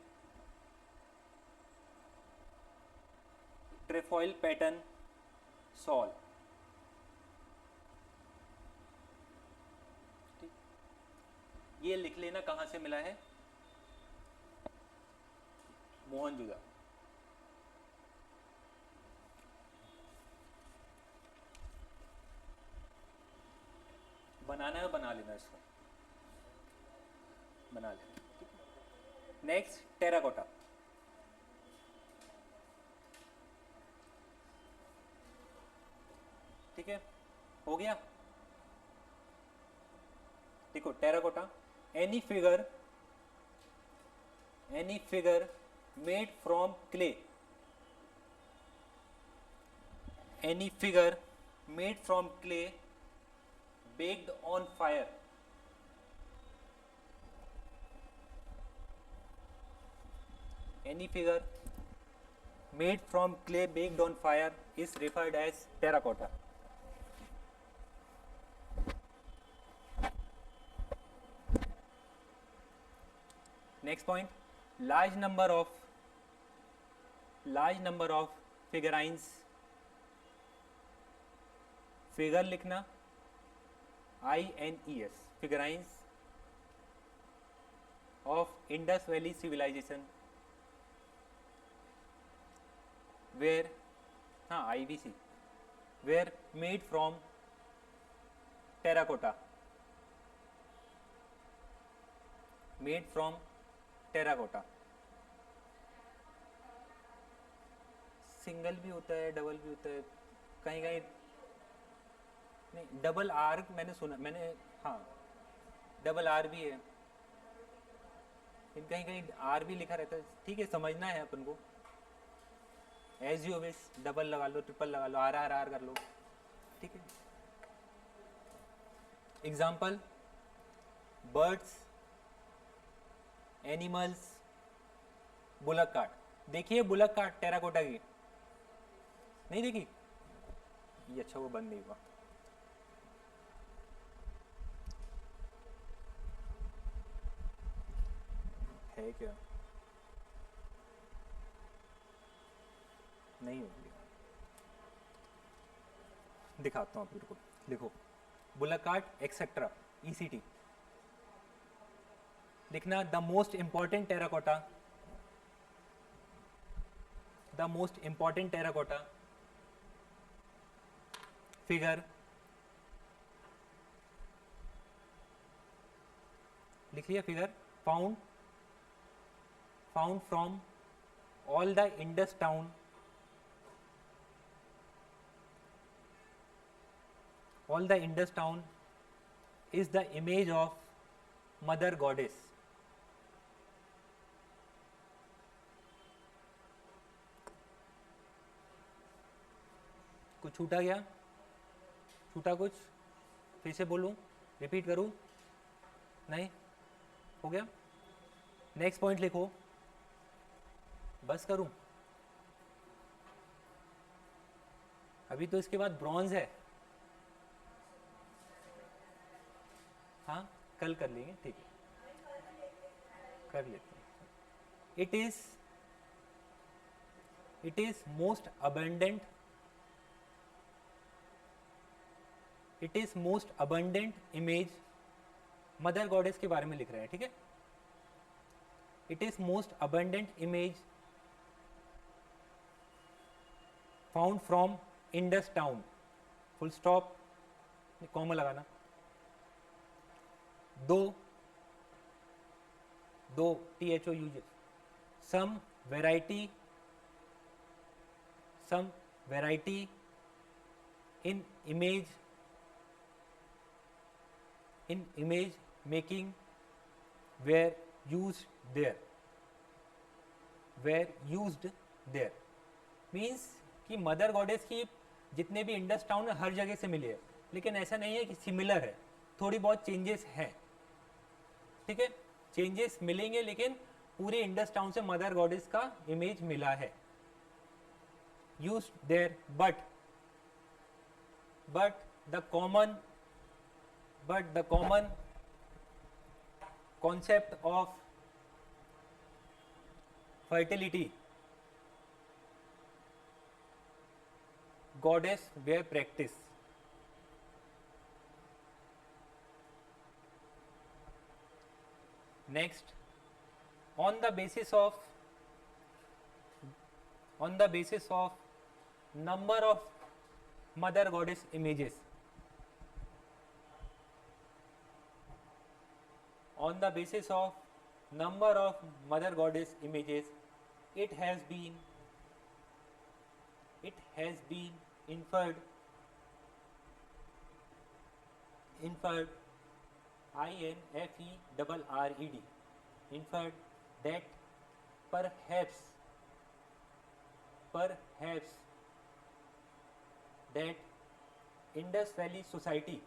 shawl, ये लिख लेना कहाँ से मिला है? मोहनजोदड़ो। बनाना है बना लेना, इसको बना लेना, ठीक है। नेक्स्ट टेराकोटा, ठीक है, हो गया। देखो terracotta, any figure made from clay, any figure made from clay baked on fire, any figure made from clay baked on fire is referred as terracotta. Next point, large number of figurines, figure लिखना INES, figurines of Indus Valley civilization were IVC were made from terracotta, single भी होता है, double भी होता है, कहीं कहीं नहीं, डबल आर मैंने सुना, हाँ डबल आर भी है, कहीं कहीं आर भी लिखा रहता है, ठीक है, समझना है अपन को, एज यू विश, डबल लगा लो, ट्रिपल लगा लो, आर आर आर कर लो, ठीक है। Example, birds, animals, bullock cart. देखिए बुलक कार्ट टेराकोटा की नहीं देखी ये, अच्छा वो बंद नहीं हुआ, है क्या? नहीं होगी, दिखाता हूँ आपको, देखो बुलक कार्ट एक्सेट्रा ECT लिखना, the most important terracotta, the most important terracotta figure, लिख लिया figure, found from all the Indus town, all the Indus town is the image of mother goddess. कुछ छूटा गया? छूटा कुछ? फिर से बोलूं, रिपीट करूं? नहीं हो गया? नेक्स्ट पॉइंट लिखो, बस करूं? अभी तो इसके बाद ब्रॉन्ज है। हाँ कल कर लेंगे, ठीक है कर लेते हैं। It is most abundant, it is most abundant image, mother goddess के बारे में लिख रहे हैं, ठीक है। It is most abundant image found from Indus town, full stop, comma लगाना, दो THOU, some variety in image making were used there, means कि मदर गॉडेस की जितने भी इंडस टाउन में हर जगह से मिली है, लेकिन ऐसा नहीं है कि सिमिलर है, थोड़ी बहुत चेंजेस हैं, ठीक है। चेंजेस मिलेंगे लेकिन पूरी इंडस टाउन से मदर गॉडेस का इमेज मिला है, use their, but the common concept of fertility goddess were practiced. Next, on the basis of number of mother goddess images, on the basis of number of mother goddess images, it has been inferred INFERRED, inferred that perhaps that Indus Valley Society,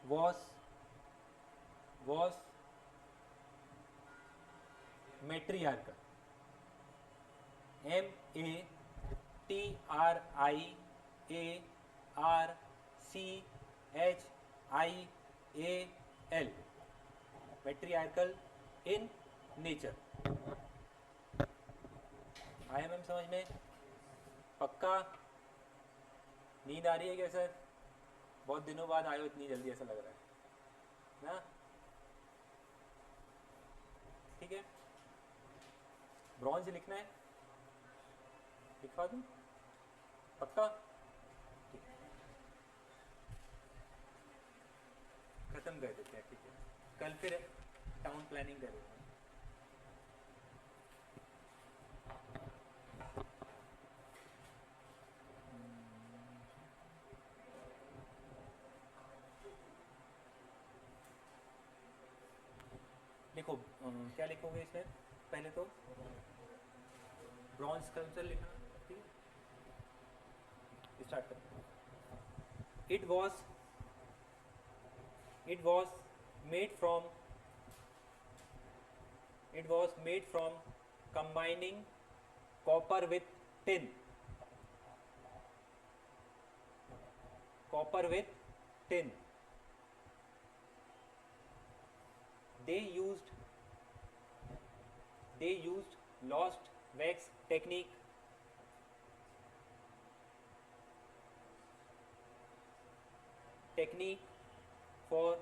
was matriarchal, matriarchal, matriarchal in nature। आया ma'am समझ में? पक्का? नींद आ रही है क्या sir? बहुत दिनों बाद आए हो इतनी जल्दी, ऐसा लग रहा है ना? ठीक है, ब्रॉन्ज लिखना है, लिखवा दूं? पक्का? खत्म कर देते हैं, ठीक है, कल फिर टाउन प्लानिंग करेंगे। लिखो, क्या लिखोगे इसमें? पहले तो ब्रॉन्ज स्कल्पचर लिखना, ठीक है, स्टार्ट करो। It was made from combining copper with tin, they used they used lost wax technique for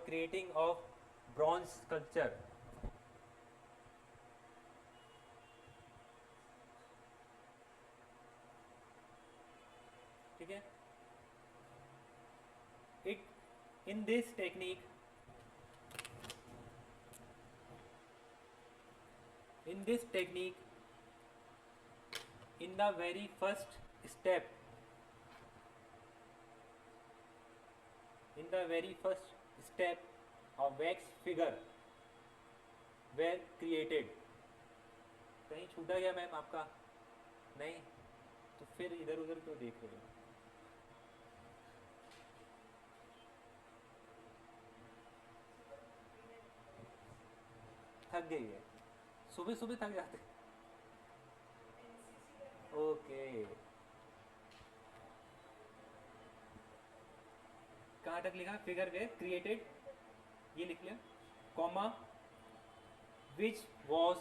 creating of bronze sculpture. ठीक है. It in this technique in the very first step of wax figure were created. कहीं छूटा गया ma'am आपका? नहीं तो फिर इधर उधर क्यों देख रहे हो? थक गई है, सुबह सुबह थक जाते. ओके, कहाँ तक लिखा? फिगर वे क्रिएटेड, ये लिख लिया, comma which was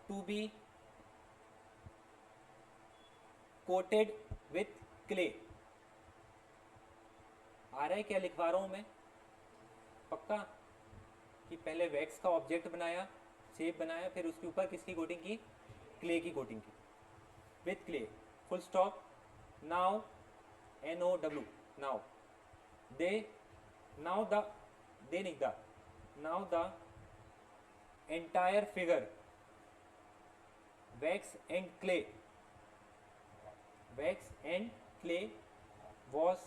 to be coated with clay. आ रहा है क्या लिखवा रहा हूं मैं? पक्का कि पहले वैक्स का ऑब्जेक्ट बनाया, शेप बनाया, फिर उसके ऊपर किसकी कोटिंग की? क्ले की कोटिंग की, with clay, full stop. Now NOW, now the entire figure wax and clay was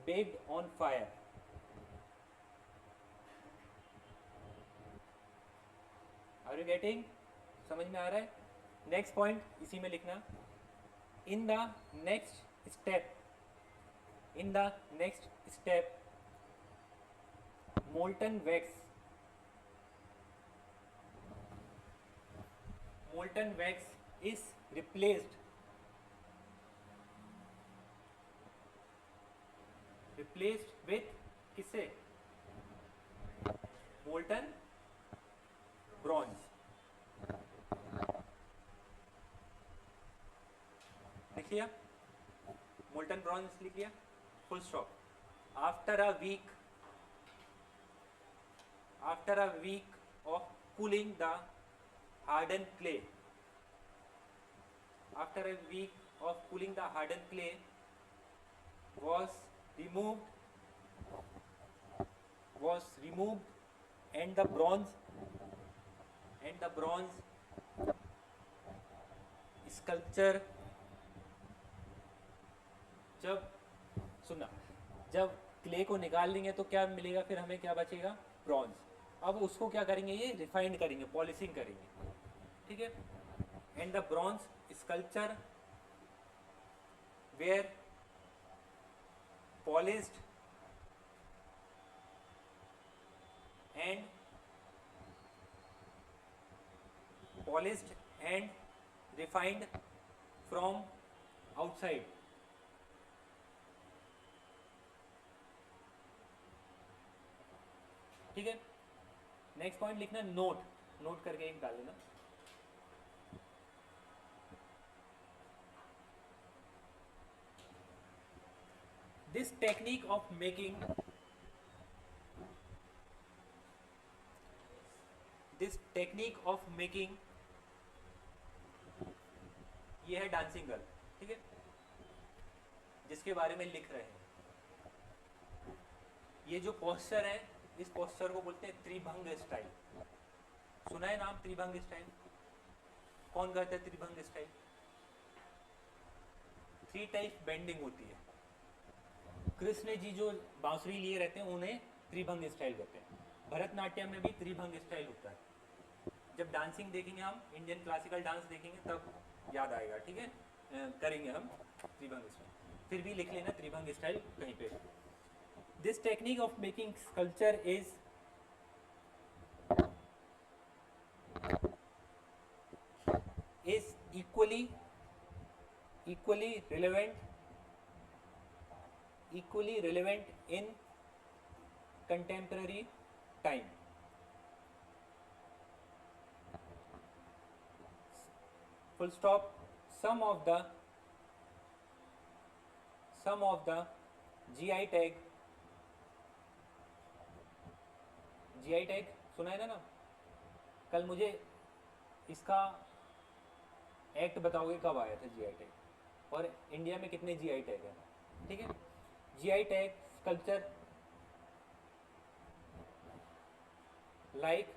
baked on fire. Are you getting? समझ में आ रहा है? नेक्स्ट पॉइंट इसी में लिखना. In the next step molten wax is replaced with किससे? molten bronze. लिख लिया? molten bronze लिख लिया, full stop. After a week of cooling the hardened clay was removed and the bronze sculpture. जब clay को निकाल देंगे तो क्या मिलेगा? फिर हमें क्या बचेगा? ब्रॉन्ज. अब उसको क्या करेंगे? ये रिफाइंड करेंगे, पॉलिशिंग करेंगे. ठीक है. And the bronze sculpture were polished and refined from outside. ठीक है. नेक्स्ट पॉइंट लिखना, नोट करके एक डाल देना. दिस टेक्निक ऑफ मेकिंग ये है डांसिंग गर्ल. ठीक है, जिसके बारे में लिख रहे हैं. ये जो पोस्चर है, इस पोस्चर को बोलते हैं त्रिभंग स्टाइल. सुना है नाम त्रिभंग स्टाइल? कौन कहता है त्रिभंग स्टाइल? 3 टाइप बेंडिंग होती है. कृष्ण जी जो बांसुरी लिए रहते हैं उन्हें त्रिभंग स्टाइल कहते हैं. भरतनाट्यम में भी त्रिभंग स्टाइल होता है. जब डांसिंग देखेंगे हम, इंडियन क्लासिकल डांस देखेंगे, तब याद आएगा. ठीक है, करेंगे हम त्रिभंग स्टाइल. फिर भी लिख लेना त्रिभंग स्टाइल कहीं पे. This technique of making sculpture is equally equally relevant in contemporary time. Full stop. Some of the GI tag सुना है ना? कल मुझे इसका एक्ट बताओगे कब आया था जीआई टैग, और इंडिया में कितने जीआई टैग हैं? ठीक है, GI tag sculpture like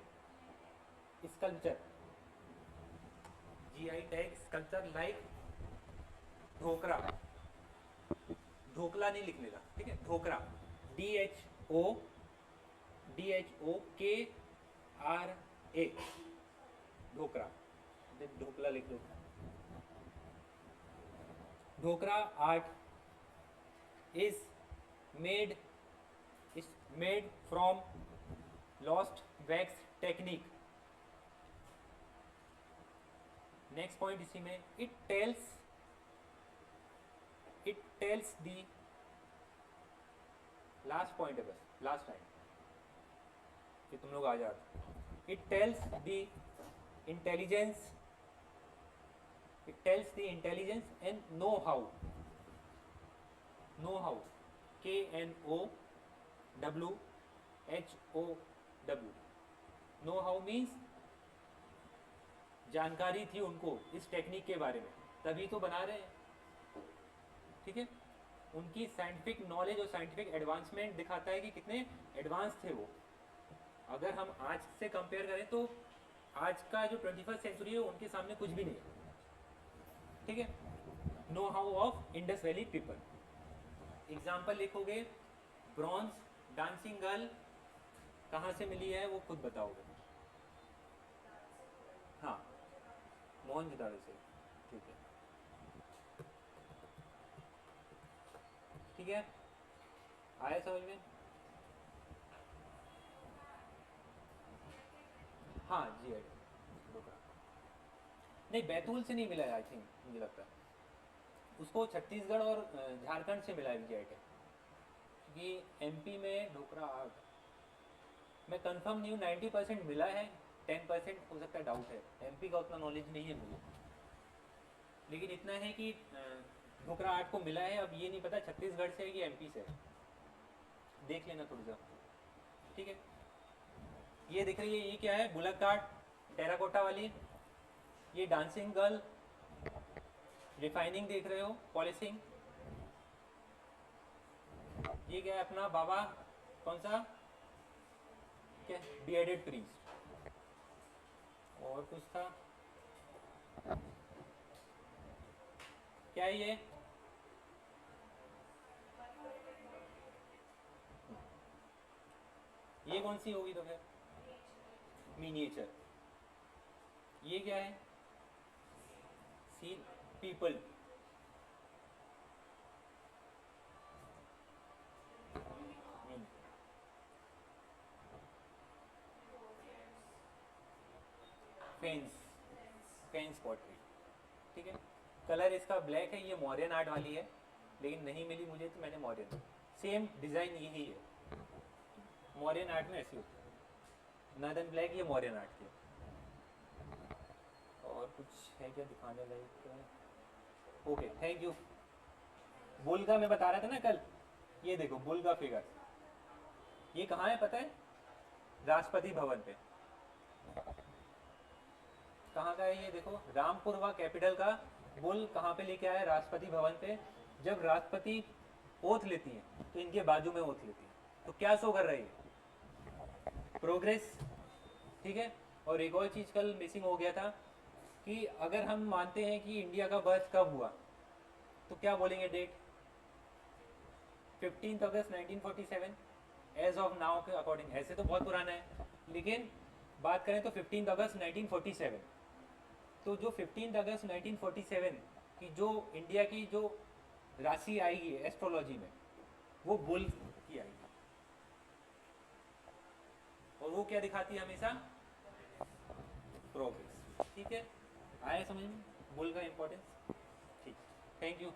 sculpture, GI tag sculpture like Dhokra, dhokla नहीं लिखने का, ठीक है, ढोकरा, DHOKRA, ढोकरा, ढोकला लिख लो। Dhokra art is made from lost wax technique. Next point इसी में, it tells the, last point है बस, लास्ट टाइम फिर तुम लोग आ जाओ। It tells the intelligence and know how, KNOWHOW, know how means जानकारी थी उनको इस टेक्निक के बारे में, तभी तो बना रहे हैं, ठीक है। उनकी साइंटिफिक नॉलेज और साइंटिफिक एडवांसमेंट दिखाता है कि कितने एडवांस थे वो। अगर हम आज से कंपेयर करें तो आज का जो 21st सेंचुरी है उनके सामने कुछ भी नहीं है, ठीक है। Know how of Indus Valley people. Example लिखोगे, ब्रॉन्ज डांसिंग गर्ल कहाँ से मिली है वो खुद बताओगे। हाँ, मोहनजोदाड़ो से, ठीक है, ठीक है, आया समझ में? हाँ जी, नहीं बैतूल से नहीं मिला है, आई थिंक, मुझे लगता है उसको छत्तीसगढ़ और झारखंड से मिला है जी आई टैग, क्योंकि एमपी में ढोकरा आर्ट, मैं कंफर्म नहीं हूँ, 90% मिला है, 10% हो सकता है डाउट है, एमपी का उतना नॉलेज नहीं है मुझे, लेकिन इतना है कि ढोकरा आर्ट को मिला है। अब ये नहीं पता छत्तीसगढ़ से है कि एमपी से, देख लेना थोड़ी सा, ठीक है। ये दिख रही है, ये क्या है, बुलक कार्ट टेराकोटा वाली, ये डांसिंग गर्ल, रिफाइनिंग देख रहे हो, पॉलिशिंग, ये क्या है अपना बाबा, कौन सा, क्या, बियर्डेड प्रीस्ट, और कुछ था, क्या है ये कौन सी होगी तो फिर मिनिएचर। ये क्या है, सी पीपल, फेंस पॉटरी, ठीक है। कलर इसका ब्लैक है, ये मॉरियन आर्ट वाली है, लेकिन नहीं मिली मुझे तो मैंने मॉरियन, सेम डिज़ाइन यही है, मॉरियन आर्ट में ऐसी होती है, नर्दर्न ब्लैक, ये मॉरियन आर्ट की। और कुछ है क्या दिखाने लायक? Okay, thank you. बुल का मैं बता रहा था ना कल, ये देखो बुल का फिगर, ये कहाँ है पता है? राष्ट्रपति भवन पे। कहाँ का है ये देखो, रामपुरवा कैपिटल का बुल कहाँ पे लेके आया? राष्ट्रपति भवन पे। जब राष्ट्रपति ओथ लेती है तो इनके बाजू में ओथ लेती है, तो क्या शो कर रही है? प्रोग्रेस, ठीक है। और एक और चीज़ कल मिसिंग हो गया था कि अगर हम मानते हैं कि इंडिया का बर्थ कब हुआ तो क्या बोलेंगे डेट? 15 अगस्त 1947 एज ऑफ नाउ के अकॉर्डिंग। ऐसे तो बहुत पुराना है, लेकिन बात करें तो 15 अगस्त 1947। तो जो 15 अगस्त 1947 की जो इंडिया की जो राशि आएगी एस्ट्रोलॉजी में, वो बुल की आएगी, और वो क्या दिखाती है हमेशा? प्रोग्रेस, ठीक है। आया समझ में बुल का इंपॉर्टेंस? ठीक। Thank you.